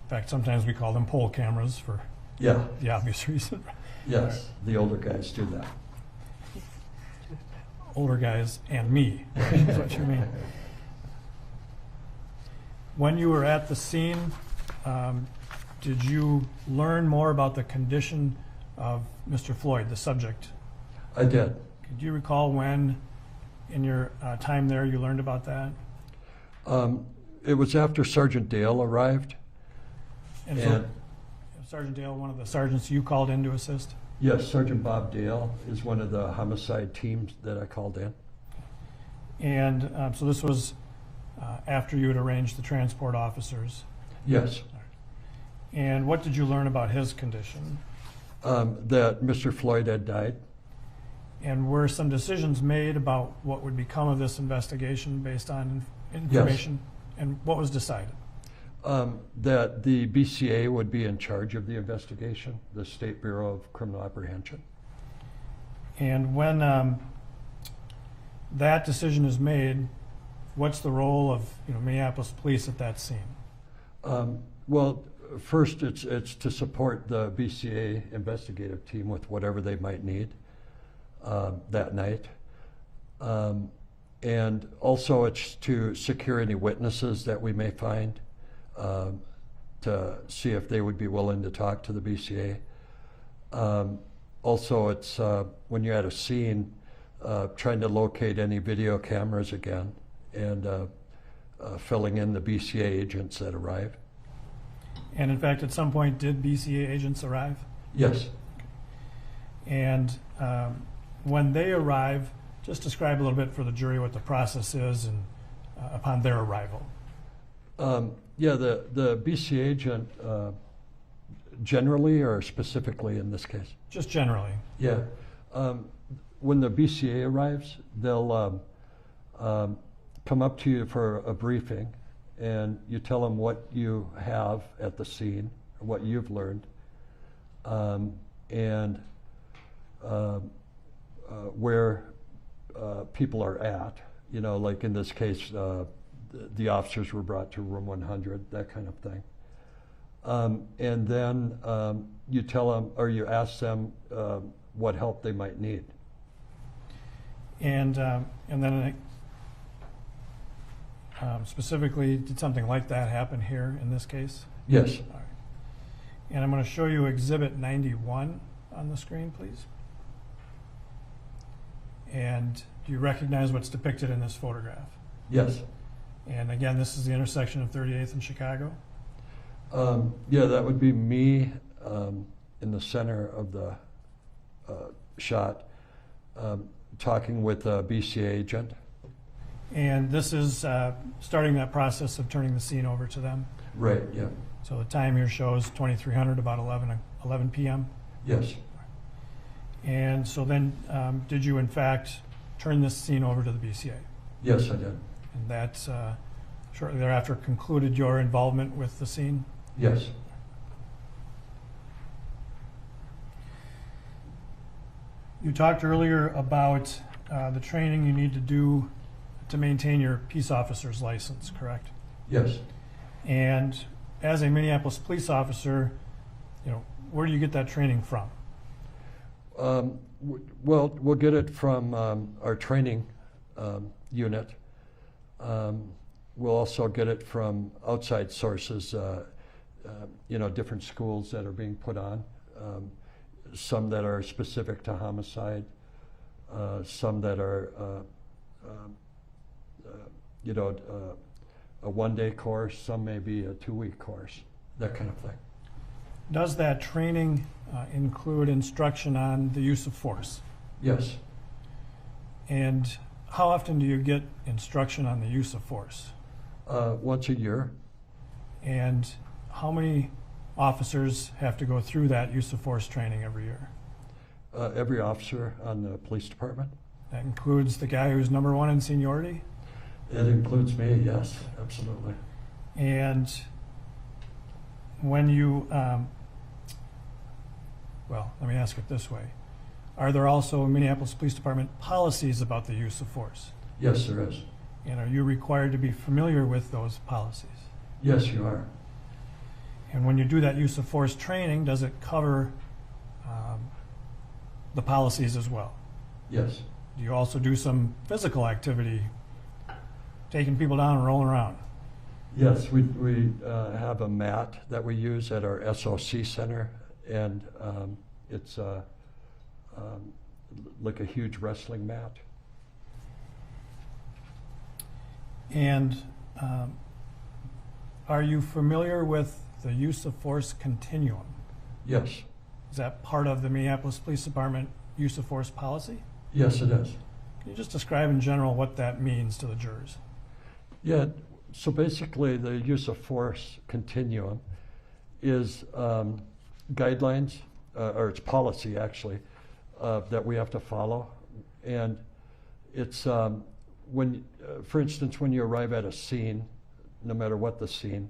In fact, sometimes we call them pole cameras for Yeah. the obvious reason. Yes. The older guys do that. Older guys and me, is what you mean. When you were at the scene, did you learn more about the condition of Mr. Floyd, the subject? I did. Could you recall when, in your time there, you learned about that? It was after Sergeant Dale arrived. And so, Sergeant Dale, one of the sergeants you called in to assist? Yes, Sergeant Bob Dale is one of the homicide teams that I called in. And so this was after you had arranged the transport officers? Yes. And what did you learn about his condition? That Mr. Floyd had died. And were some decisions made about what would become of this investigation based on information? Yes. And what was decided? That the BCA would be in charge of the investigation, the State Bureau of Criminal Apprehension. And when that decision is made, what's the role of Minneapolis police at that scene? Well, First, it's to support the BCA investigative team with whatever they might need that night. And also it's to secure any witnesses that we may find to see if they would be willing to talk to the BCA. Also, it's when you're at a scene, trying to locate any video cameras again and filling in the BCA agents that arrive. And in fact, at some point, did BCA agents arrive? Yes. And when they arrive, just describe a little bit for the jury what the process is and upon their arrival. Yeah, the BCA agent generally or specifically in this case? Just generally. Yeah. When the BCA arrives, they'll come up to you for a briefing, and you tell them what you have at the scene, what you've learned, and where people are at. You know, like in this case, the officers were brought to room 100, that kind of thing. And then you tell them, or you ask them what help they might need. And then specifically, did something like that happen here in this case? Yes. All right. And I'm going to show you Exhibit 91 on the screen, please. And do you recognize what's depicted in this photograph? Yes. And again, this is the intersection of 38th and Chicago? Yeah, that would be me in the center of the shot, talking with a BCA agent. And this is starting that process of turning the scene over to them? Right, yeah. So the time here shows 2300, about 11 p.m.? Yes. And so then, did you in fact turn this scene over to the BCA? Yes, I did. And that shortly thereafter concluded your involvement with the scene? Yes. You talked earlier about the training you need to do to maintain your peace officer's license, correct? Yes. And as a Minneapolis police officer, you know, where do you get that training from? Well, we'll get it from our training unit. We'll also get it from outside sources, you know, different schools that are being put on, some that are specific to homicide, some that are, you know, a one-day course, some may be a 2-week course, that kind of thing. Does that training include instruction on the use of force? Yes. And how often do you get instruction on the use of force? Once a year. And how many officers have to go through that use of force training every year? Every officer on the police department. That includes the guy who's number one in seniority? It includes me, yes, absolutely. And when you, well, let me ask it this way. Are there also Minneapolis Police Department policies about the use of force? Yes, there is. And are you required to be familiar with those policies? Yes, you are. And when you do that use of force training, does it cover the policies as well? Yes. Do you also do some physical activity, taking people down and rolling around? Yes, we have a mat that we use at our SOC center, and it's like a huge wrestling mat. And are you familiar with the use of force continuum? Yes. Is that part of the Minneapolis Police Department use of force policy? Yes, it is. Can you just describe in general what that means to the jurors? Yeah, so basically the use of force continuum is guidelines, or it's policy actually, that we have to follow. And it's when, for instance, when you arrive at a scene, no matter what the scene,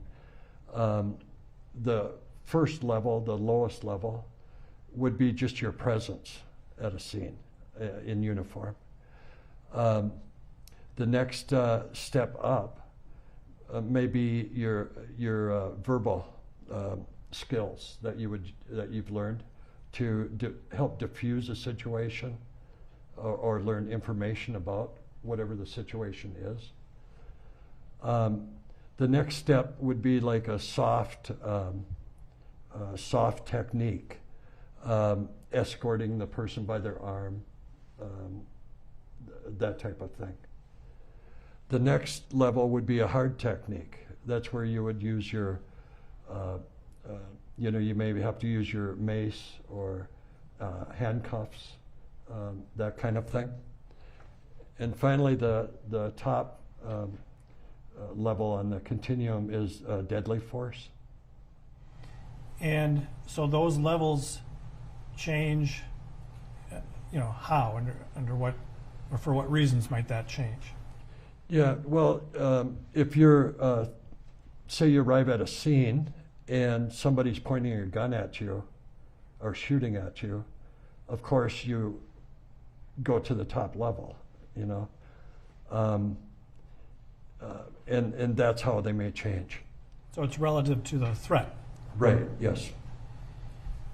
the first level, the lowest level, would be just your presence at a scene in uniform. The next step up may be your verbal skills that you've learned to help diffuse a situation or learn information about whatever the situation is. The next step would be like a soft technique, escorting the person by their arm, that type of thing. The next level would be a hard technique. That's where you would use your, you maybe have to use your mace or handcuffs, that kind of thing. And finally, the top level on the continuum is deadly force. And so those levels change, how, under what, or for what reasons might that change? Yeah, well, if you're, say you arrive at a scene and somebody's pointing a gun at you or shooting at you, of course you go to the top level, and that's how they may change. So it's relative to the threat. Right, yes.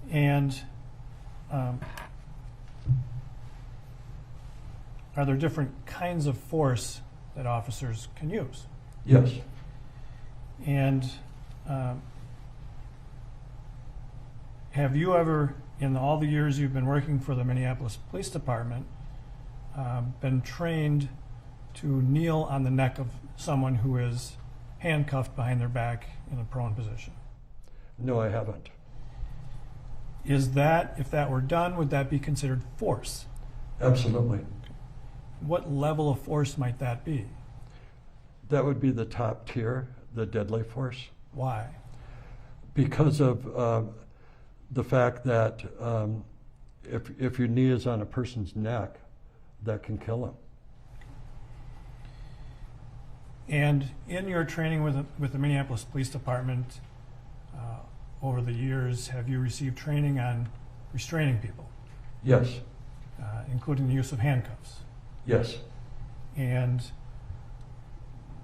And are there different kinds of force that officers can use? Yes. And have you ever, in all the years you've been working for the Minneapolis Police Department, been trained to kneel on the neck of someone who is handcuffed behind their back in a prone position? No, I haven't. Is that, if that were done, would that be considered force? Absolutely. What level of force might that be? That would be the top tier, the deadly force. Why? Because of the fact that if your knee is on a person's neck, that can kill him. And in your training with the Minneapolis Police Department over the years, have you received training on restraining people? Yes. Including the use of handcuffs? Yes. And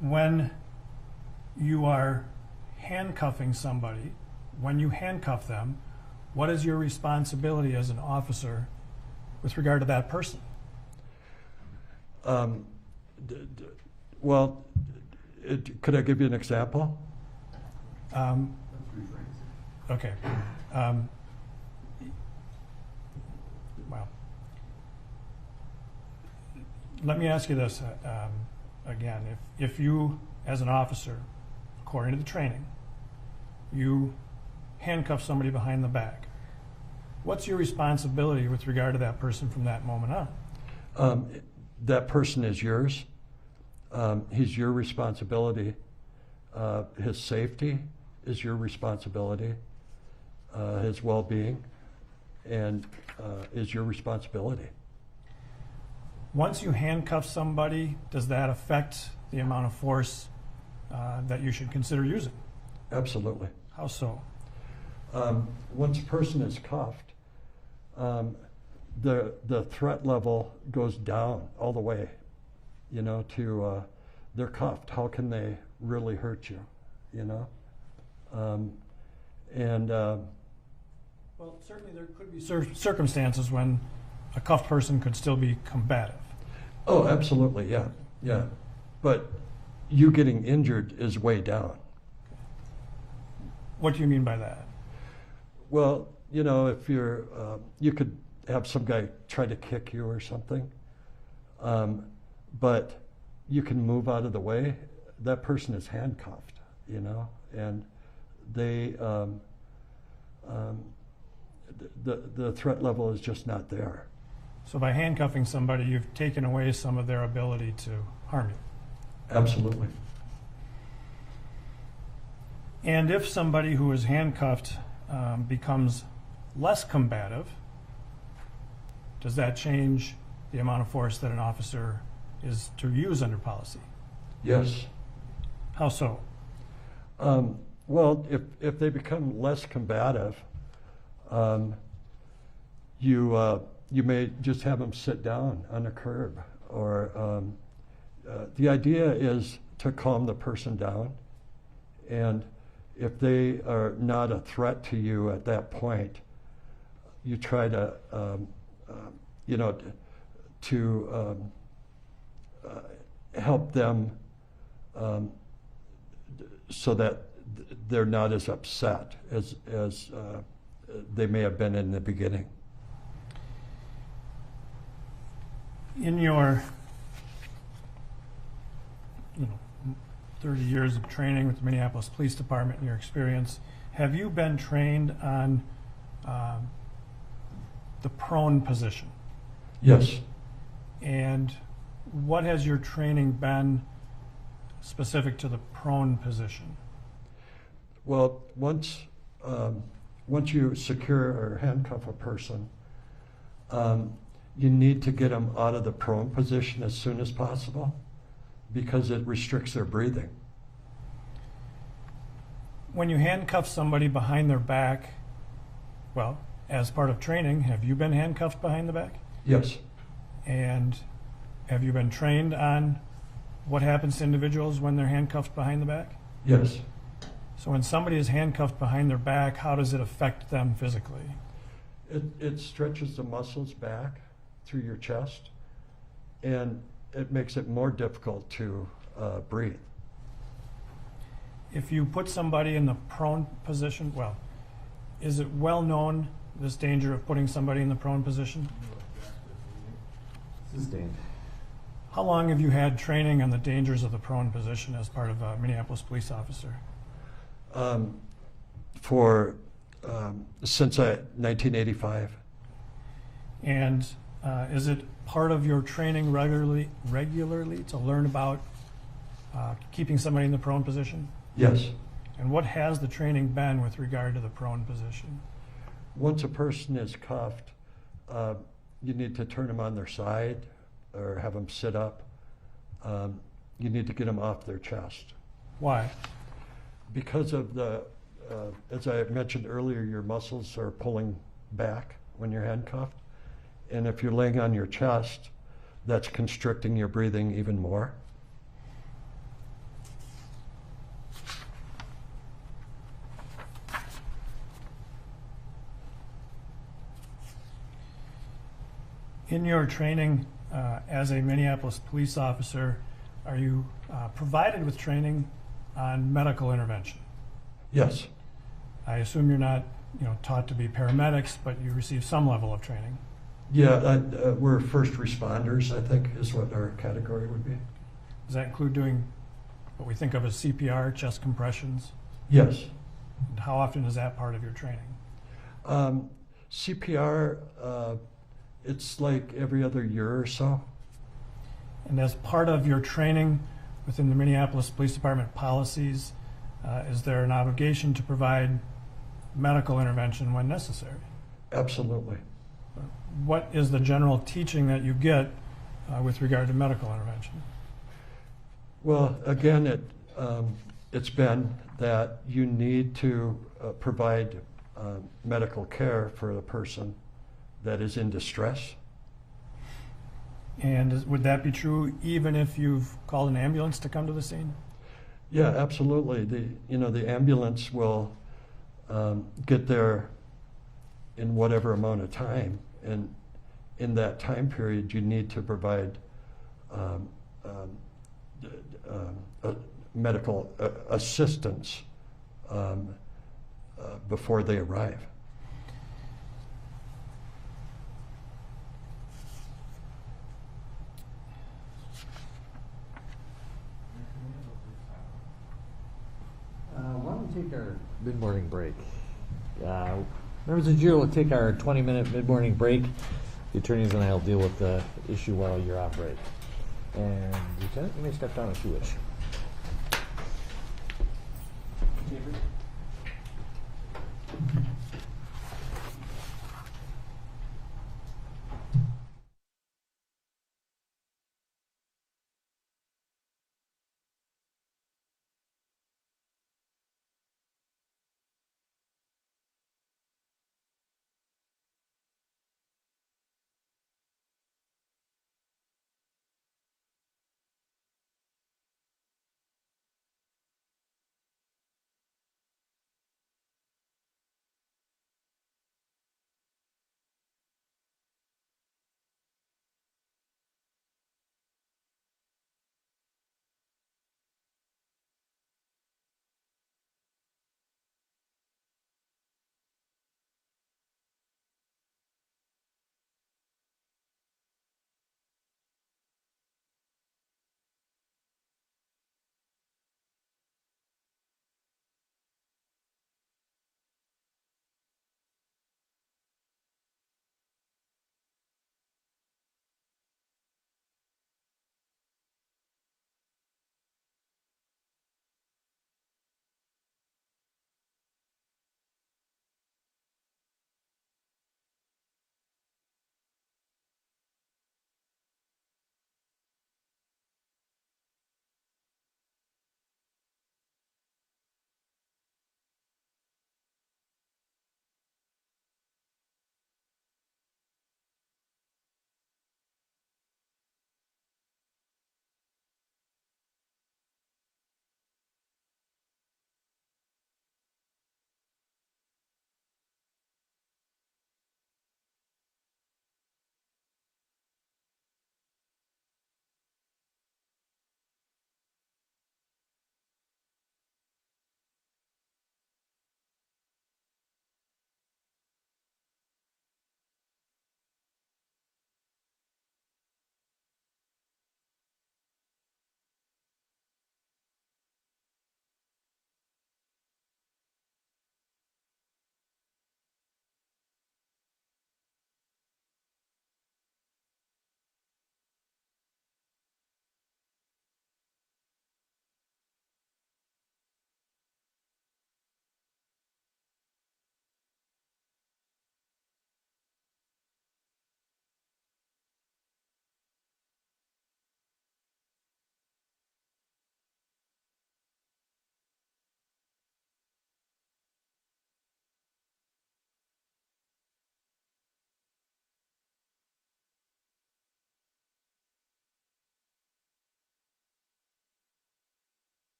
when you are handcuffing somebody, when you handcuff them, what is your responsibility as an officer with regard to that person? Well, could I give you an example? Okay. Well, let me ask you this again. If you, as an officer, according to the training, you handcuff somebody behind the back, what's your responsibility with regard to that person from that moment on? That person is yours. He's your responsibility. His safety is your responsibility. His well-being and is your responsibility. Once you handcuff somebody, does that affect the amount of force that you should consider using? Absolutely. How so? Once a person is cuffed, the threat level goes down all the way, to they're cuffed. How can they really hurt you, Well, certainly there could be circumstances when a cuffed person could still be combative. Oh, absolutely, yeah. But you getting injured is way down. What do you mean by that? Well, if you're, you could have some guy try to kick you or something, but you can move out of the way. That person is handcuffed, and they, the threat level is just not there. So by handcuffing somebody, you've taken away some of their ability to harm you. Absolutely. And if somebody who is handcuffed becomes less combative, does that change the amount of force that an officer is to use under policy? Yes. How so? Well, if they become less combative, you may just have them sit down on a curb, or the idea is to calm the person down, and if they are not a threat to you at that point, you try to, you know, to help them so that they're not as upset as they may have been in the beginning. In your 30 years of training with the Minneapolis Police Department, in your experience, have you been trained on the prone position? Yes. And what has your training been specific to the prone position? Well, once you secure or handcuff a person, you need to get them out of the prone position as soon as possible because it restricts their breathing. When you handcuff somebody behind their back, well, as part of training, have you been handcuffed behind the back? Yes. And have you been trained on what happens to individuals when they're handcuffed behind the back? Yes. So when somebody is handcuffed behind their back, how does it affect them physically? It stretches the muscles back through your chest, and it makes it more difficult to breathe. If you put somebody in the prone position, well, is it well known, this danger of putting somebody in the prone position? Sustained. How long have you had training on the dangers of the prone position as part of a Minneapolis police officer? Since 1985. And is it part of your training regularly to learn about keeping somebody in the prone position? Yes. And what has the training been with regard to the prone position? Once a person is cuffed, you need to turn them on their side or have them sit up. You need to get them off their chest. Why? Because of the, as I mentioned earlier, your muscles are pulling back when you're handcuffed. And if you're laying on your chest, that's constricting your breathing even more. In your training as a Minneapolis police officer, are you provided with training on medical intervention? Yes. I assume you're not, taught to be paramedics, but you receive some level of training. Yeah, we're first responders, I think, is what our category would be. Does that include doing what we think of as CPR, chest compressions? Yes. And how often is that part of your training? CPR, it's like every other year or so. And as part of your training within the Minneapolis Police Department policies, is there an obligation to provide medical intervention when necessary? Absolutely. What is the general teaching that you get with regard to medical intervention? Well, again, it's been that you need to provide medical care for the person that is in distress. And would that be true even if you've called an ambulance to come to the scene? Yeah, absolutely. The ambulance will get there in whatever amount of time, and in that time period, you need to provide medical assistance before they arrive. Why don't we take our mid-morning break? Members of the jury will take our 20-minute mid-morning break. The attorneys and I will deal with the issue while you're off break. And Lieutenant, you may step down if you wish.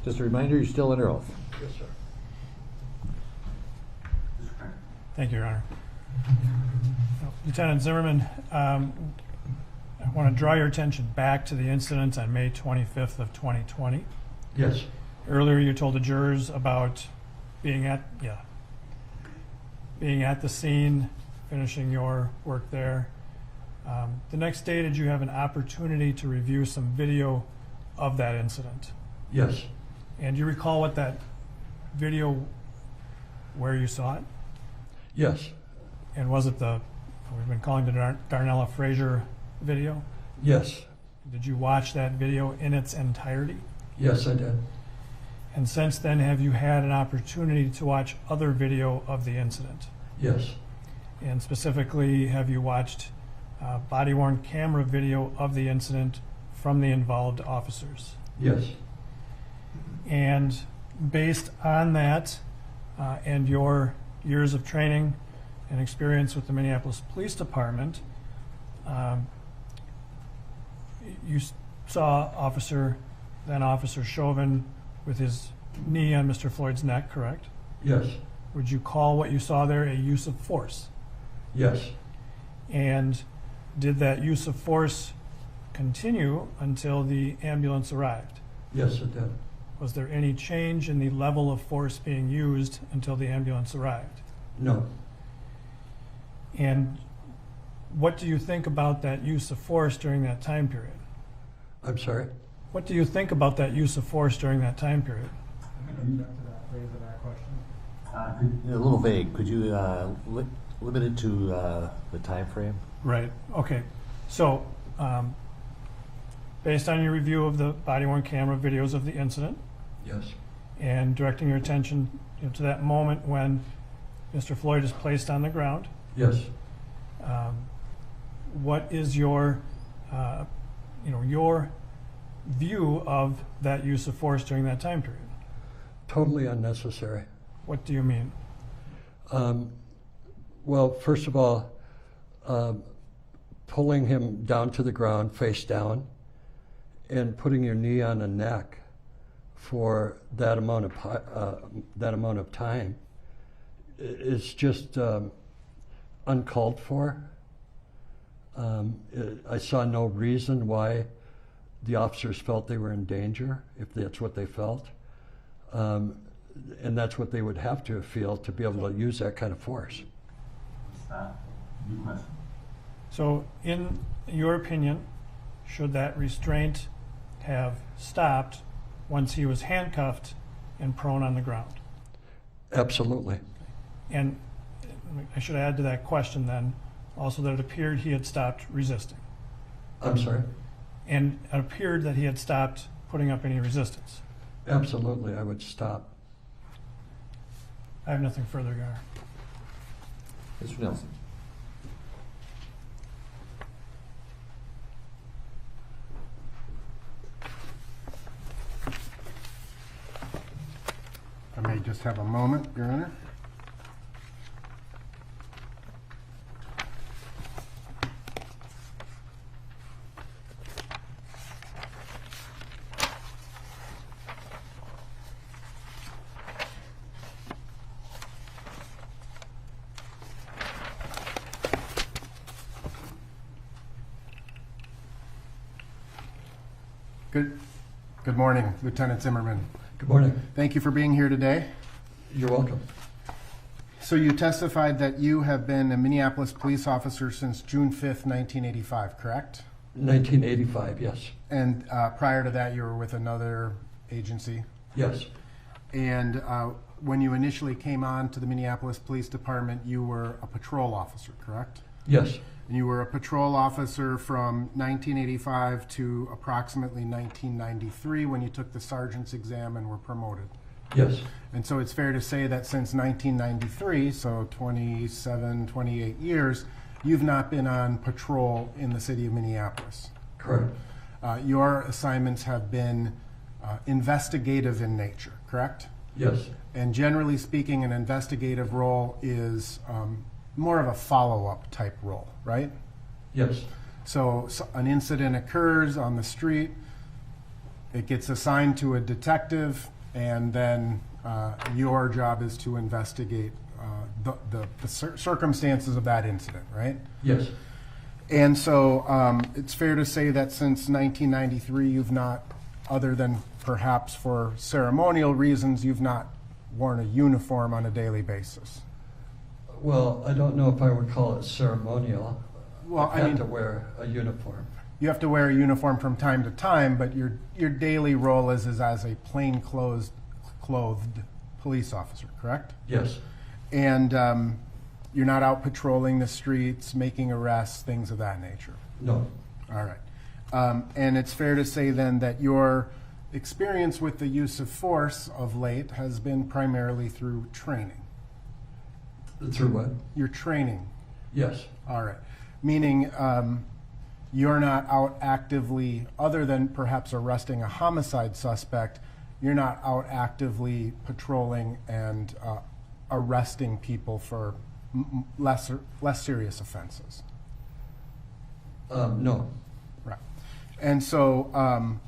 Just a reminder, you're still under oath. Yes, sir. Thank you, Your Honor. Lieutenant Zimmerman, I want to draw your attention back to the incident on May 25th of 2020. Yes. Earlier, you told the jurors about being at the scene, finishing your work there. The next day, did you have an opportunity to review some video of that incident? Yes. And do you recall what that video, where you saw it? Yes. And was it we've been calling the Darnella Frazier video? Yes. Did you watch that video in its entirety? Yes, I did. And since then, have you had an opportunity to watch other video of the incident? Yes. And specifically, have you watched body-worn camera video of the incident from the involved officers? Yes. And based on that and your years of training and experience with the Minneapolis Police Department, you saw then Officer Chauvin with his knee on Mr. Floyd's neck, correct? Yes. Would you call what you saw there a use of force? Yes. And did that use of force continue until the ambulance arrived? Yes, it did. Was there any change in the level of force being used until the ambulance arrived? No. And what do you think about that use of force during that time period? I'm sorry? What do you think about that use of force during that time period? A little vague. Could you limit it to the time frame? Right. Okay. So, based on your review of the body-worn camera videos of the incident, Yes. and directing your attention to that moment when Mr. Floyd is placed on the ground, Yes. what is your view of that use of force during that time period? Totally unnecessary. What do you mean? Well, first of all, pulling him down to the ground, face down, and putting your knee on the neck for that amount of time is just uncalled for. I saw no reason why the officers felt they were in danger, if that's what they felt. And that's what they would have to feel to be able to use that kind of force. So, in your opinion, should that restraint have stopped once he was handcuffed and prone on the ground? Absolutely. And I should add to that question then also that it appeared he had stopped resisting. I'm sorry? And it appeared that he had stopped putting up any resistance. Absolutely, I would stop. I have nothing further, Your Honor. Mr. Nelson. I may just have a moment, Your Honor. Good morning, Lieutenant Zimmerman. Good morning. Thank you for being here today. You're welcome. So you testified that you have been a Minneapolis police officer since June 5th, 1985, correct? 1985, yes. And prior to that, you were with another agency? Yes. And when you initially came on to the Minneapolis Police Department, you were a patrol officer, correct? Yes. And you were a patrol officer from 1985 to approximately 1993 when you took the sergeant's exam and were promoted. Yes. And so it's fair to say that since 1993, so 27, 28 years, you've not been on patrol in the city of Minneapolis. Correct. Your assignments have been investigative in nature, correct? Yes. And generally speaking, an investigative role is more of a follow-up type role, right? Yes. So an incident occurs on the street, It gets assigned to a detective, and then your job is to investigate the circumstances of that incident, right? Yes. And so it's fair to say that since 1993, you've not, other than perhaps for ceremonial reasons, you've not worn a uniform on a daily basis. Well, I don't know if I would call it ceremonial. Well, I had to wear a uniform. You have to wear a uniform from time to time, but your daily role is as a clothed police officer, correct? Yes. And you're not out patrolling the streets, making arrests, things of that nature. No. All right. And it's fair to say then that your experience with the use of force of late has been primarily through training. Through what? Your training. Yes. All right. Meaning you're not out actively, other than perhaps arresting a homicide suspect, you're not out actively patrolling and arresting people for less serious offenses. No. Right. And so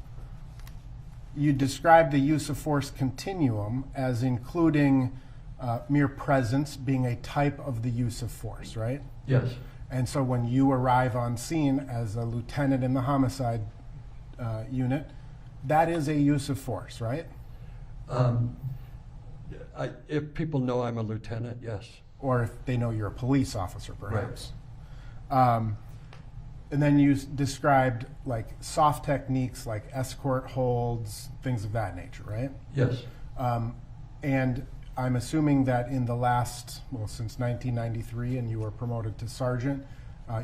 you describe the use of force continuum as including mere presence being a type of the use of force, right? Yes. And so when you arrive on scene as a lieutenant in the homicide unit, that is a use of force, right? If people know I'm a lieutenant, yes. Or if they know you're a police officer, perhaps. Right. And then you described like soft techniques like escort holds, things of that nature, right? Yes. And I'm assuming that in the last, since 1993, and you were promoted to sergeant,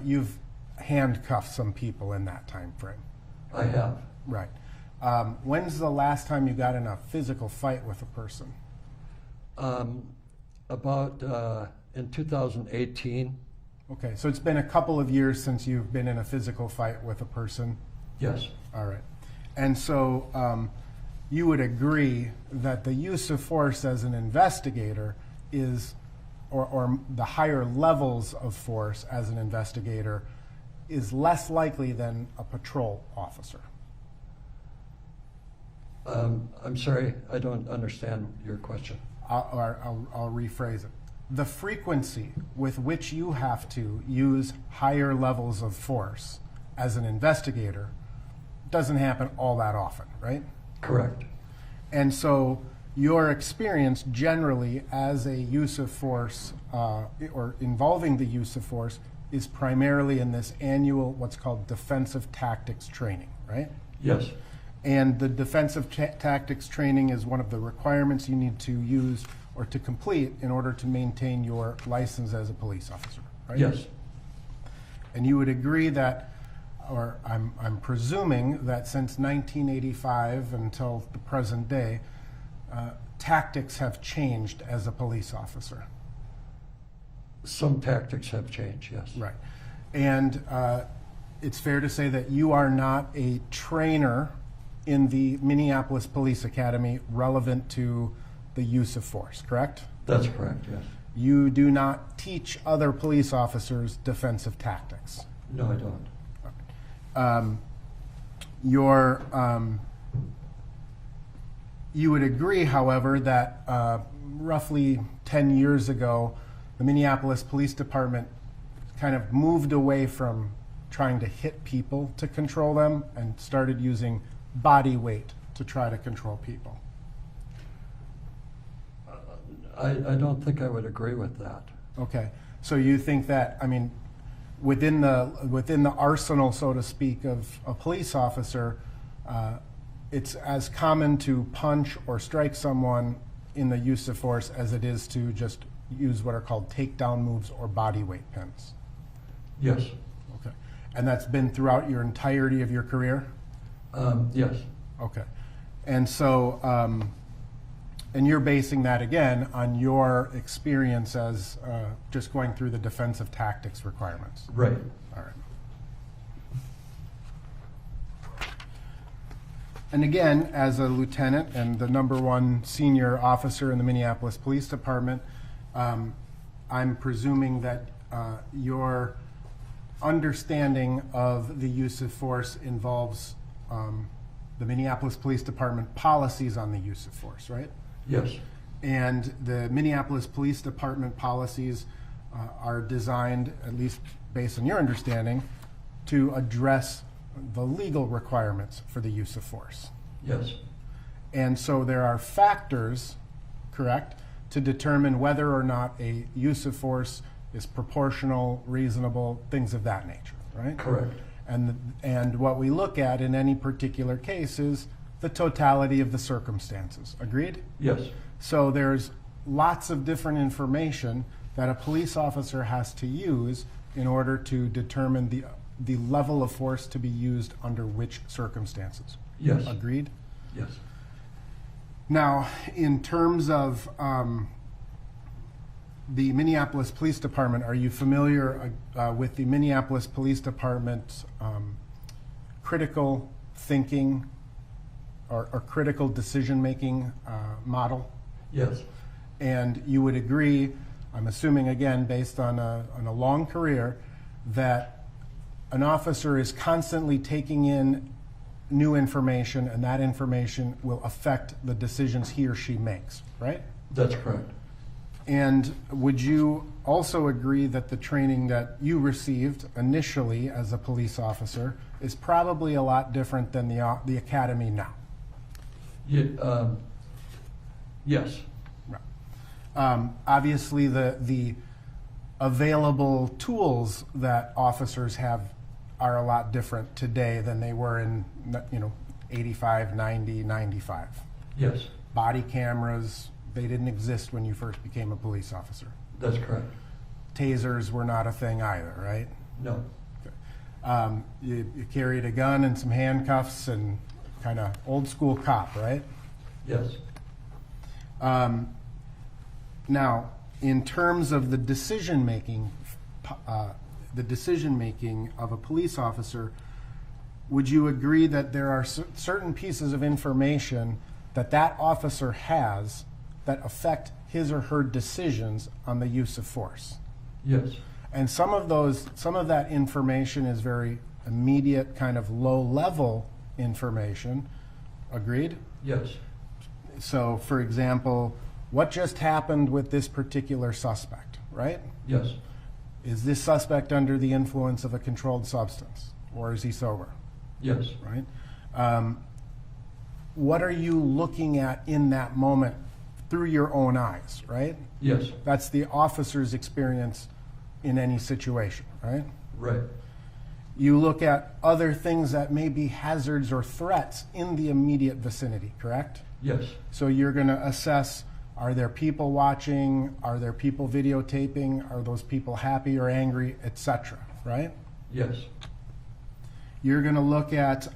you've handcuffed some people in that time frame. I have. Right. When's the last time you got in a physical fight with a person? About in 2018. Okay, so it's been a couple of years since you've been in a physical fight with a person? Yes. All right. And so you would agree that the use of force as an investigator is, or the higher levels of force as an investigator, is less likely than a patrol officer? I'm sorry, I don't understand your question. I'll rephrase it. The frequency with which you have to use higher levels of force as an investigator doesn't happen all that often, right? Correct. And so your experience generally as a use of force or involving the use of force is primarily in this annual what's called defensive tactics training, right? Yes. And the defensive tactics training is one of the requirements you need to use or to complete in order to maintain your license as a police officer, right? Yes. And you would agree that, or I'm presuming that since 1985 until the present day, tactics have changed as a police officer. Some tactics have changed, yes. Right. And it's fair to say that you are not a trainer in the Minneapolis Police Academy relevant to the use of force, correct? That's correct, yes. You do not teach other police officers defensive tactics. No, I don't. You would agree, however, that roughly 10 years ago, the Minneapolis Police Department kind of moved away from trying to hit people to control them and started using body weight to try to control people. I don't think I would agree with that. Okay, so you think that, I mean, within the arsenal, so to speak, of a police officer, it's as common to punch or strike someone in the use of force as it is to just use what are called takedown moves or body weight pins. Yes. Okay, and that's been throughout your entirety of your career? Yes. Okay, and so, and you're basing that again on your experience as just going through the defensive tactics requirements. Right. All right. And again, as a lieutenant and the #1 senior officer in the Minneapolis Police Department, I'm presuming that your understanding of the use of force involves the Minneapolis Police Department policies on the use of force, right? Yes. And the Minneapolis Police Department policies are designed, at least based on your understanding, to address the legal requirements for the use of force. Yes. And so there are factors, correct, to determine whether or not a use of force is proportional, reasonable, things of that nature, right? Correct. And what we look at in any particular case is the totality of the circumstances. Agreed? Yes. So there's lots of different information that a police officer has to use in order to determine the level of force to be used under which circumstances. Yes. Agreed? Yes. Now, in terms of the Minneapolis Police Department, are you familiar with the Minneapolis Police Department's critical thinking or critical decision-making model? Yes. And you would agree, I'm assuming again, based on a long career, that an officer is constantly taking in new information, and that information will affect the decisions he or she makes, right? That's correct. And would you also agree that the training that you received initially as a police officer is probably a lot different than the academy now? Yes. Obviously, the available tools that officers have are a lot different today than they were in 85, 90, 95. Yes. Body cameras, they didn't exist when you first became a police officer. That's correct. Tasers were not a thing either, right? No. You carried a gun and some handcuffs and kind of old school cop, right? Yes. Now, in terms of the decision making of a police officer, would you agree that there are certain pieces of information that officer has that affect his or her decisions on the use of force? Yes. And some of that information is very immediate, kind of low-level information. Agreed? Yes. So, for example, what just happened with this particular suspect, right? Yes. Is this suspect under the influence of a controlled substance, or is he sober, Yes. right? What are you looking at in that moment through your own eyes, right? Yes. That's the officer's experience in any situation, right? Right. You look at other things that may be hazards or threats in the immediate vicinity, correct? Yes. So you're going to assess, are there people watching? Are there people videotaping? Are those people happy or angry, etc., right? Yes. You're going to look at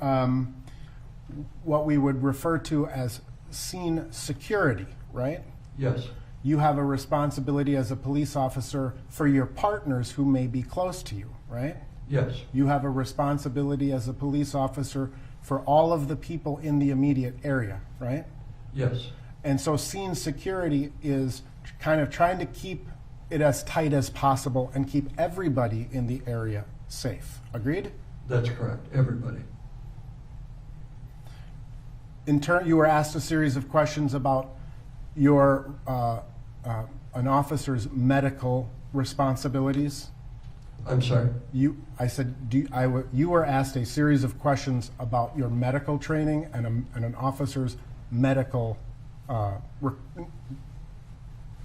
what we would refer to as scene security, right? Yes. You have a responsibility as a police officer for your partners who may be close to you, right? Yes. You have a responsibility as a police officer for all of the people in the immediate area, right? Yes. And so scene security is kind of trying to keep it as tight as possible and keep everybody in the area safe. Agreed? That's correct. Everybody. In turn, you were asked a series of questions about your an officer's medical responsibilities. I'm sorry. You were asked a series of questions about your medical training and an officer's medical,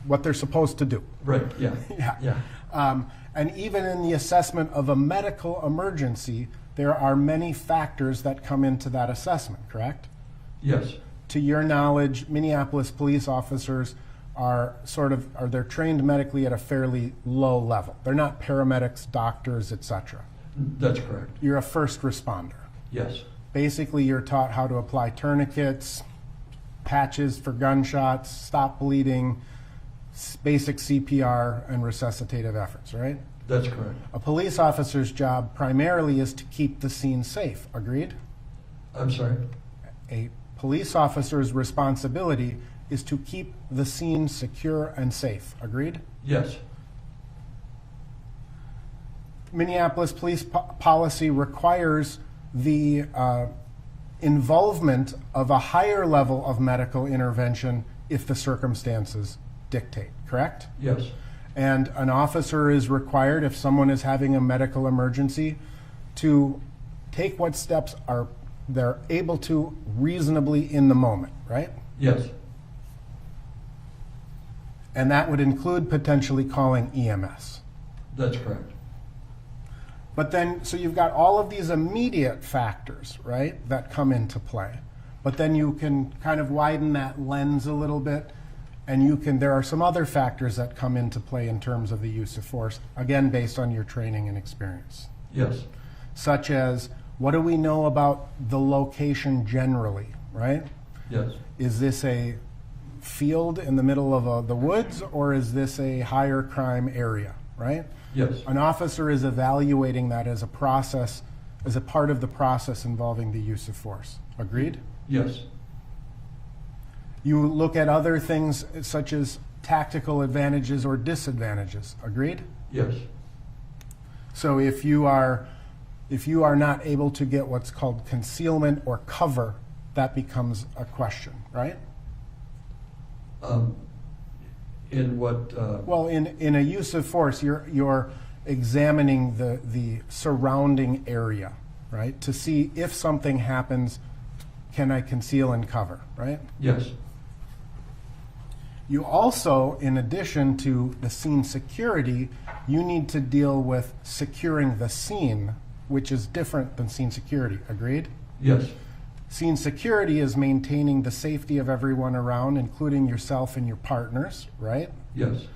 what they're supposed to do. Right. Yeah. Yeah. And even in the assessment of a medical emergency, there are many factors that come into that assessment, correct? Yes. To your knowledge, Minneapolis police officers they're trained medically at a fairly low level. They're not paramedics, doctors, etc. That's correct. You're a first responder. Yes. Basically, you're taught how to apply tourniquets, patches for gunshots, stop bleeding, basic CPR, and resuscitative efforts, right? That's correct. A police officer's job primarily is to keep the scene safe. Agreed? I'm sorry. A police officer's responsibility is to keep the scene secure and safe. Agreed? Yes. Minneapolis police policy requires the involvement of a higher level of medical intervention if the circumstances dictate, correct? Yes. And an officer is required, if someone is having a medical emergency, to take what steps are they're able to reasonably in the moment, right? Yes. And that would include potentially calling EMS. That's correct. But then, so you've got all of these immediate factors, right, that come into play. But then you can kind of widen that lens a little bit, and there are some other factors that come into play in terms of the use of force, again, based on your training and experience. Yes. Such as, what do we know about the location generally, right? Yes. Is this a field in the middle of the woods, or is this a higher crime area, right? Yes. An officer is evaluating that as a process, as a part of the process involving the use of force. Agreed? Yes. You look at other things such as tactical advantages or disadvantages. Agreed? Yes. So if you are not able to get what's called concealment or cover, that becomes a question, right? In what? Well, in a use of force, you're examining the surrounding area, right? To see if something happens, can I conceal and cover, right? Yes. You also, in addition to the scene security, you need to deal with securing the scene, which is different than scene security. Agreed? Yes. Scene security is maintaining the safety of everyone around, including yourself and your partners, right? Yes.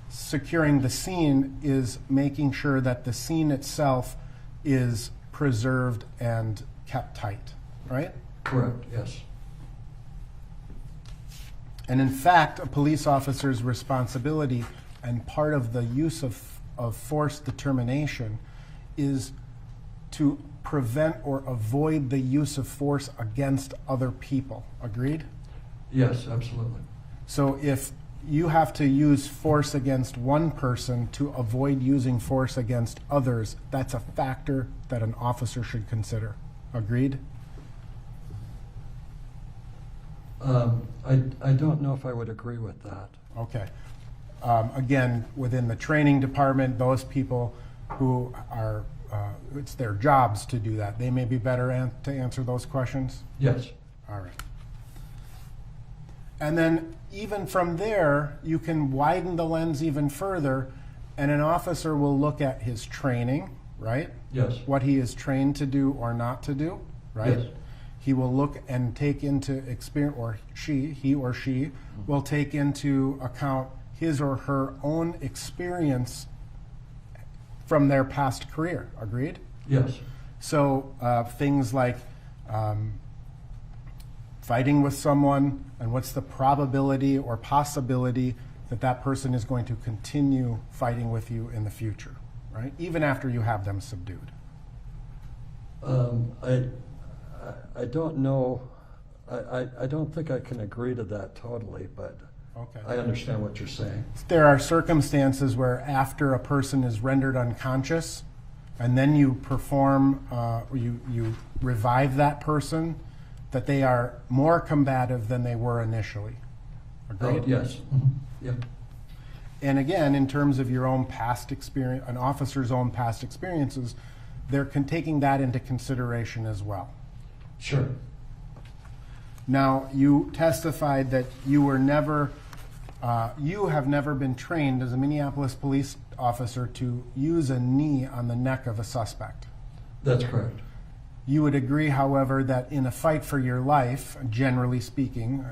Securing the scene is making sure that the scene itself is preserved and kept tight, right? Correct. Yes. And in fact, a police officer's responsibility and part of the use of force determination is to prevent or avoid the use of force against other people. Agreed? Yes, absolutely. So if you have to use force against one person to avoid using force against others, that's a factor that an officer should consider. Agreed? I don't know if I would agree with that. Okay. Again, within the training department, those people who are, it's their jobs to do that. They may be better to answer those questions? Yes. All right. And then even from there, you can widen the lens even further, and an officer will look at his training, right? Yes. What he is trained to do or not to do, right? Yes. He will look and take into experience, or he or she will take into account his or her own experience from their past career. Agreed? Yes. So things like fighting with someone, and what's the probability or possibility that that person is going to continue fighting with you in the future, right? Even after you have them subdued. I don't know. I don't think I can agree to that totally, but Okay. I understand what you're saying. There are circumstances where after a person is rendered unconscious, and then you perform, you revive that person, that they are more combative than they were initially. Agreed? Yes. Yep. And again, in terms of your own past experience, an officer's own past experiences, they're taking that into consideration as well. Sure. Now, you testified that you were never, you have never been trained as a Minneapolis police officer to use a knee on the neck of a suspect. That's correct. You would agree, however, that in a fight for your life, generally speaking,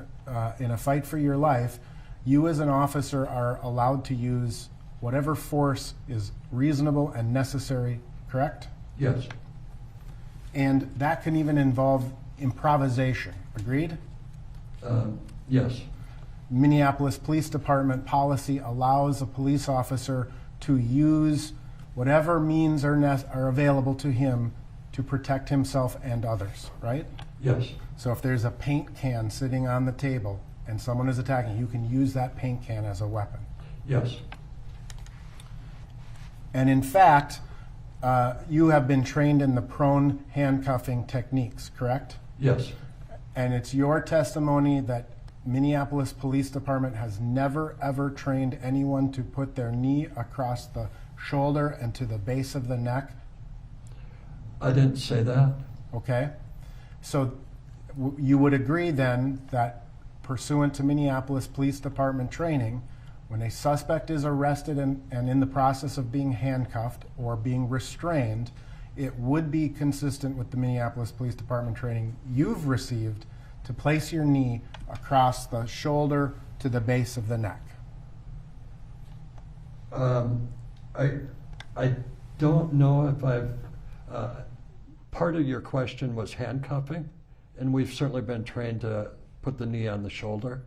in a fight for your life, you as an officer are allowed to use whatever force is reasonable and necessary, correct? Yes. And that can even involve improvisation. Agreed? Yes. Minneapolis Police Department policy allows a police officer to use whatever means are available to him to protect himself and others, right? Yes. So if there's a paint can sitting on the table and someone is attacking, you can use that paint can as a weapon. Yes. And in fact, you have been trained in the prone handcuffing techniques, correct? Yes, And it's your testimony that Minneapolis Police Department has never, ever trained anyone to put their knee across the shoulder and to the base of the neck? I didn't say that. Okay? So you would agree then that pursuant to Minneapolis Police Department training, when a suspect is arrested and in the process of being handcuffed or being restrained, it would be consistent with the Minneapolis Police Department training you've received to place your knee across the shoulder to the base of the neck. I don't know if I've, part of your question was handcuffing, and we've certainly been trained to put the knee on the shoulder,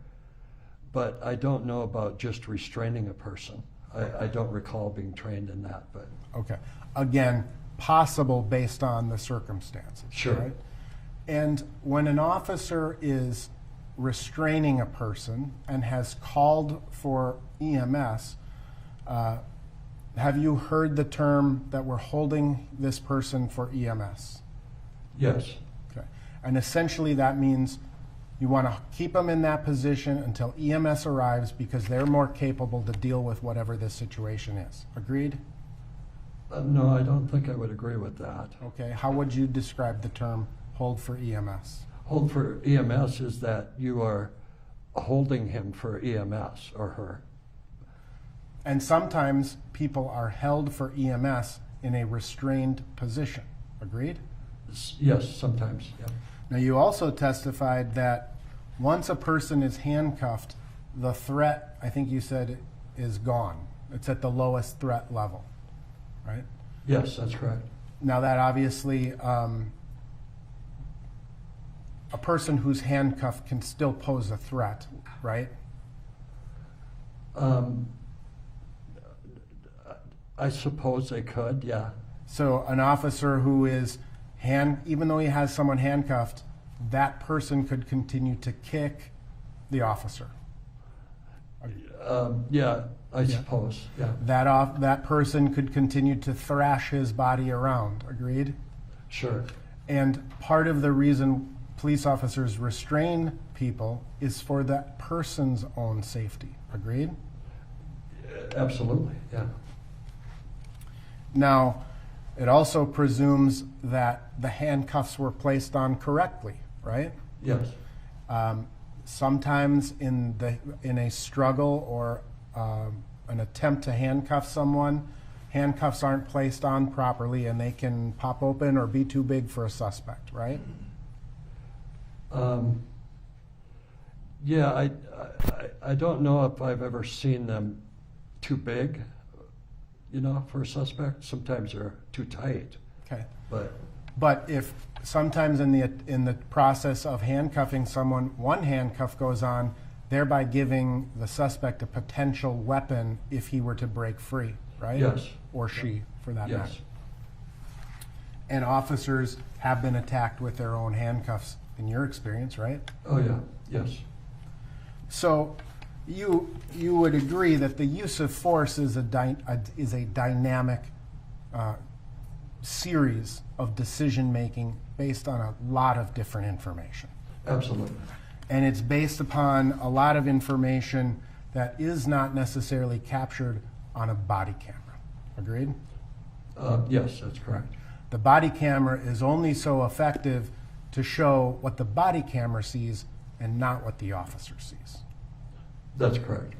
but I don't know about just restraining a person. I don't recall being trained in that, but. Okay. Again, possible based on the circumstances. Sure. Right? And when an officer is restraining a person and has called for EMS, have you heard the term that we're holding this person for EMS? Yes, Okay. And essentially that means you want to keep them in that position until EMS arrives because they're more capable to deal with whatever this situation is. Agreed? no, I don't think I would agree with that. Okay. How would you describe the term hold for EMS? Hold for EMS is that you are holding him for EMS or her. And sometimes people are held for EMS in a restrained position. Agreed? Yes, sometimes, yeah. Now, you also testified that once a person is handcuffed, the threat, I think you said, is gone. It's at the lowest threat level, right? Yes, that's correct. Now, that obviously, a person who's handcuffed can still pose a threat, right? I suppose they could, yeah. So an officer who is even though he has someone handcuffed, that person could continue to kick the officer. Yeah, I suppose, yeah. That person could continue to thrash his body around. Agreed? Sure. And part of the reason police officers restrain people is for that person's own safety. Agreed? Absolutely, yeah. Now, it also presumes that the handcuffs were placed on correctly, right? Yes. Sometimes in a struggle or an attempt to handcuff someone, handcuffs aren't placed on properly and they can pop open or be too big for a suspect, right? Yeah, I don't know if I've ever seen them too big, you know, for a suspect. Sometimes they're too tight. Okay. But if sometimes in the process of handcuffing someone, one handcuff goes on, thereby giving the suspect a potential weapon if he were to break free, right? Yes. Or she, for that matter. yes, And officers have been attacked with their own handcuffs, in your experience, right? oh yeah, yes, So you would agree that the use of force is a dynamic series of decision making based on a lot of different information. absolutely. And it's based upon a lot of information that is not necessarily captured on a body camera. Agreed? Yes, that's correct. The body camera is only so effective to show what the body camera sees and not what the officer sees. That's correct.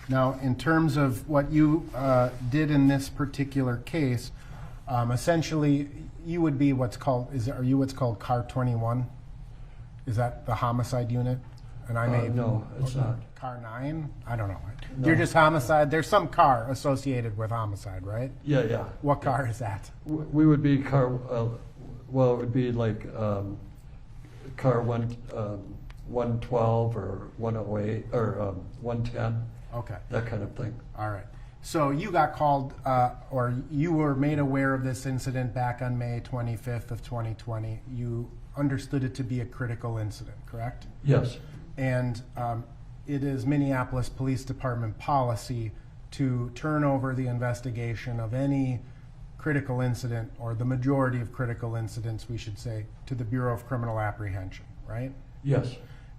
Now, in terms of what you did in this particular case, essentially, you would be are you what's called Car 21? Is that the homicide unit? And No, it's not. Car 9? I don't know. No. You're just homicide. There's some car associated with homicide, right? Yeah, yeah. What car is that? We would be car, well, it would be like car 112 or 108 or 110, Okay. that kind of thing. All right. So you got called, or you were made aware of this incident back on May 25th of 2020. You understood it to be a critical incident, correct? Yes. And it is Minneapolis Police Department policy to turn over the investigation of any critical incident, or the majority of critical incidents, we should say, to the Bureau of Criminal Apprehension, right? Yes.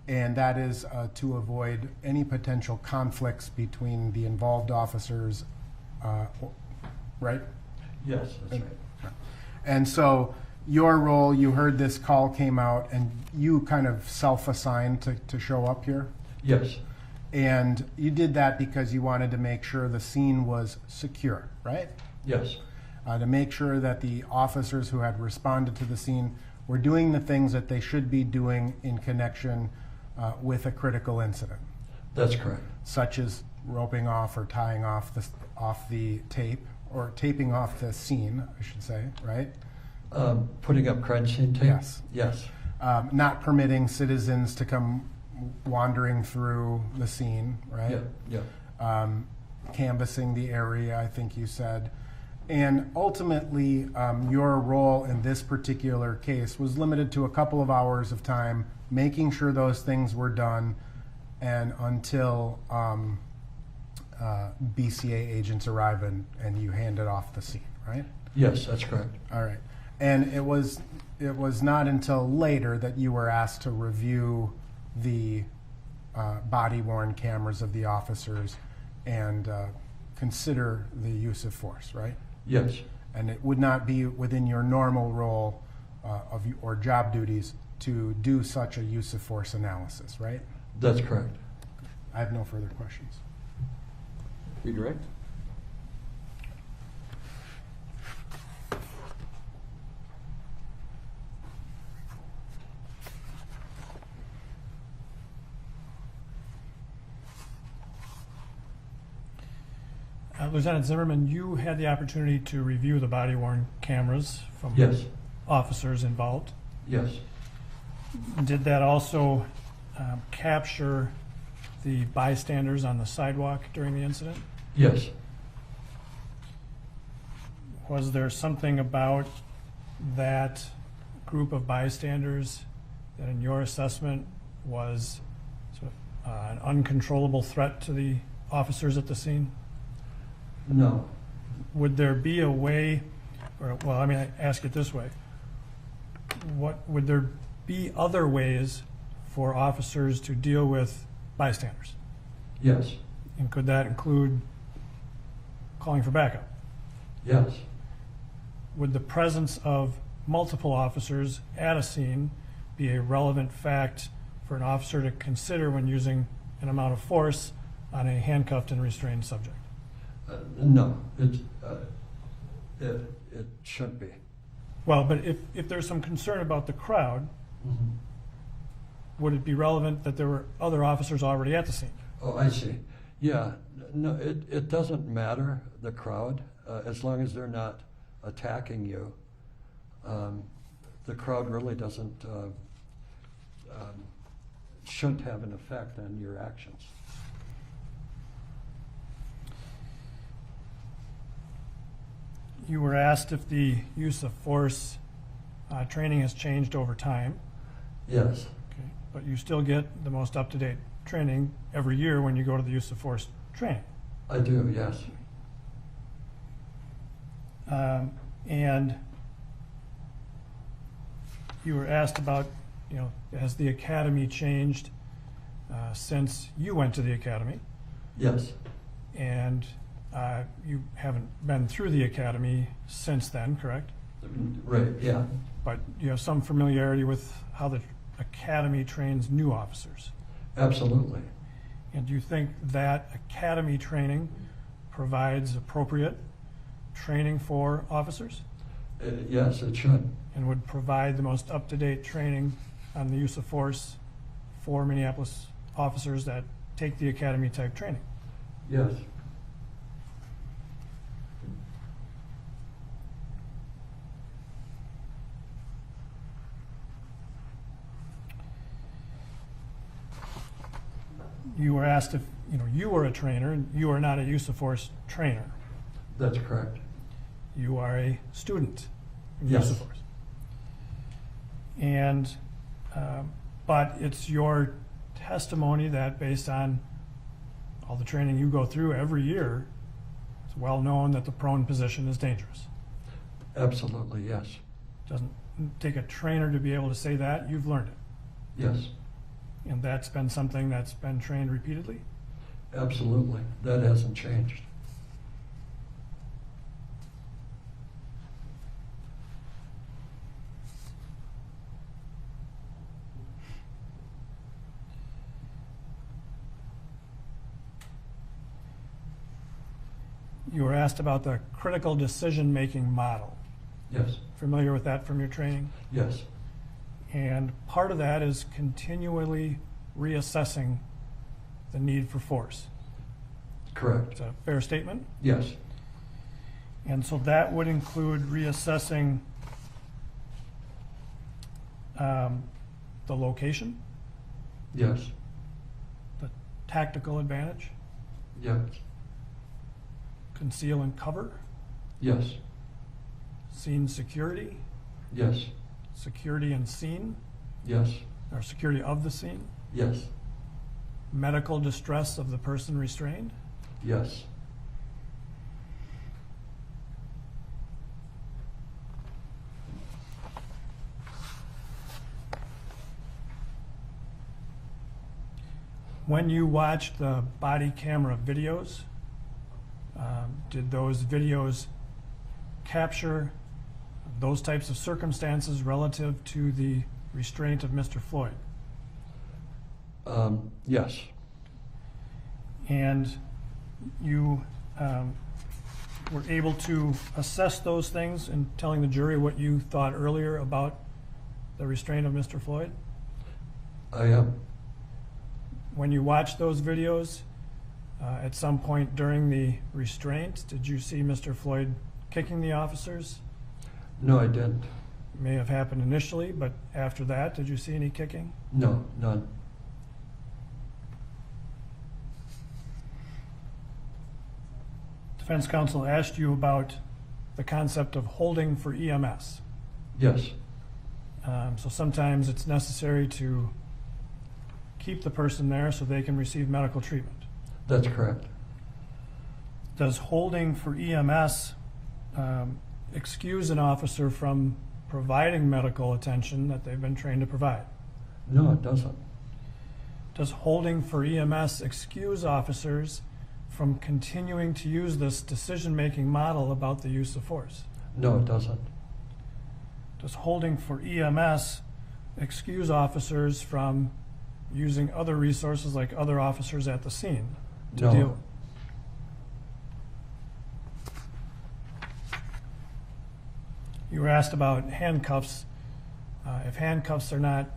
And that is to avoid any potential conflicts between the involved officers, right? Yes, that's right. And so your role, you heard this call came out, and you kind of self-assigned to show up here? Yes. And you did that because you wanted to make sure the scene was secure, right? Yes. To make sure that the officers who had responded to the scene were doing the things that they should be doing in connection with a critical incident, That's correct. such as roping off or tying off the tape, or taping off the scene, I should say, right? Putting up crime scene tape? Yes. Yes. Not permitting citizens to come wandering through the scene, right? Yeah. Canvassing the area, I think you said. And ultimately, your role in this particular case was limited to a couple of hours of time, making sure those things were done, and until BCA agents arrive and you handed off the scene, right? Yes, that's correct. All right. And it was not until later that you were asked to review the body-worn cameras of the officers and consider the use of force, right? Yes. And it would not be within your normal role or job duties to do such a use of force analysis, right? That's correct. I have no further questions. Redirect. Lieutenant Zimmerman, you had the opportunity to review the body-worn cameras from Yes. officers involved. Yes. Did that also capture the bystanders on the sidewalk during the incident? Yes. Was there something about that group of bystanders that in your assessment was sort of, an uncontrollable threat to the officers at the scene? No. Would there be a way, or, well, I mean, I ask it this way. Would there be other ways for officers to deal with bystanders? Yes. And could that include calling for backup? Yes. Would the presence of multiple officers at a scene be a relevant fact for an officer to consider when using an amount of force on a handcuffed and restrained subject? No. It shouldn't be. Well, but if there's some concern about the crowd, would it be relevant that there were other officers already at the scene? Oh, I see. Yeah. No, it doesn't matter, the crowd, as long as they're not attacking you. The crowd really shouldn't have an effect on your actions. You were asked if the use of force training has changed over time. Yes. Okay. But you still get the most up-to-date training every year when you go to the use of force training. I do, yes. And you were asked about, has the academy changed since you went to the academy? Yes. And you haven't been through the academy since then, correct? Right, yeah. But you have some familiarity with how the academy trains new officers. Absolutely. And do you think that academy training provides appropriate training for officers? Yes, it should. And would provide the most up-to-date training on the use of force for Minneapolis officers that take the academy type training? Yes. You were asked if you were a trainer, and you are not a use of force trainer. That's correct. You are a student of Yes. use of force. And, but it's your testimony that based on all the training you go through every year, it's well known that the prone position is dangerous. Absolutely, yes. Doesn't take a trainer to be able to say that. You've learned it. Yes, And that's been something that's been trained repeatedly. absolutely. That hasn't changed. You were asked about the critical decision-making model. Yes, Familiar with that from your training? yes, And part of that is continually reassessing the need for force. correct. It's a fair statement. Yes, And so that would include reassessing the location, yes, the tactical advantage, yes, conceal and cover, yes, scene security, yes, security and scene, yes, or security of the scene, yes, medical distress of the person restrained, yes, When you watched the body camera videos, did those videos capture those types of circumstances relative to the restraint of Mr. Floyd? yes, And you were able to assess those things in telling the jury what you thought earlier about the restraint of Mr. Floyd? I am. When you watched those videos, at some point during the restraint, did you see Mr. Floyd kicking the officers? No, I didn't. It may have happened initially, but after that, did you see any kicking? No, none. Defense counsel asked you about the concept of holding for EMS. Yes, So sometimes it's necessary to keep the person there so they can receive medical treatment. that's correct. Does holding for EMS excuse an officer from providing medical attention that they've been trained to provide? No, it doesn't. Does holding for EMS excuse officers from continuing to use this decision-making model about the use of force? No, it doesn't. Does holding for EMS excuse officers from using other resources like other officers at the scene to No. deal? You were asked about handcuffs. If handcuffs are not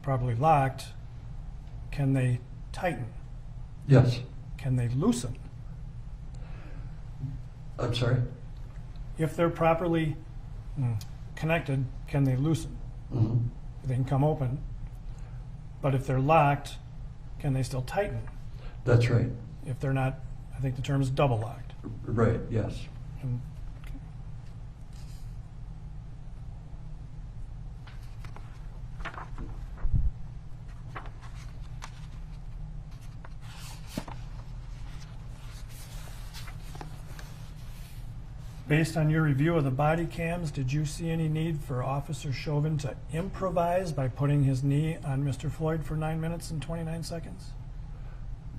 properly locked, can they tighten? Yes. Can they loosen? I'm sorry? If they're properly connected, can they loosen? Mm-hmm. They can come open. But if they're locked, can they still tighten? That's right. If they're not, I think the term is double locked. Right, yes. And based on your review of the body cams, did you see any need for Officer Chauvin to improvise by putting his knee on Mr. Floyd for 9 minutes and 29 seconds?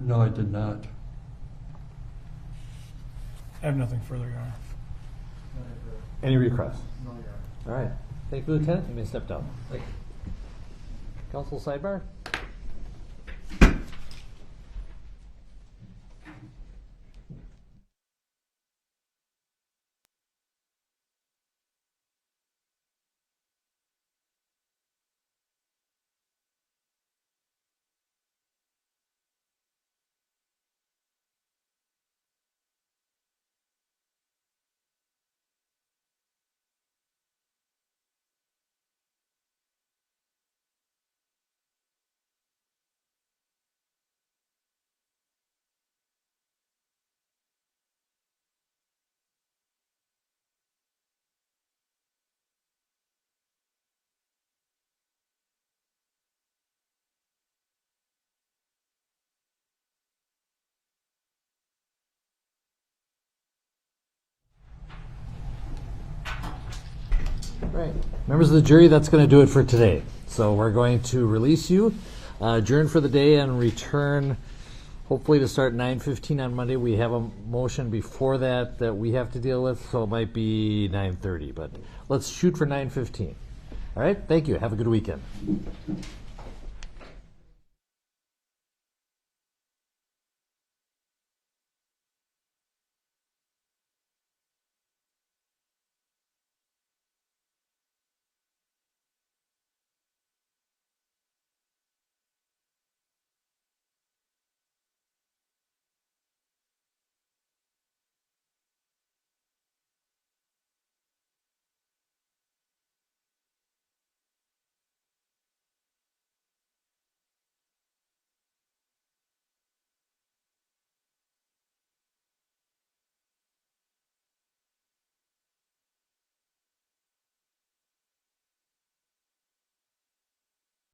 No, I did not. I have nothing further, Your Honor. Any requests? All right. Thank you, Lieutenant. You may step down. Thank you. Council sidebar? Right. Members of the jury, that's going to do it for today. So we're going to release you, adjourn for the day, and return hopefully to start 9:15 on Monday. We have a motion before that we have to deal with, so it might be 9:30. But let's shoot for 9:15. All right? Thank you. Have a good weekend.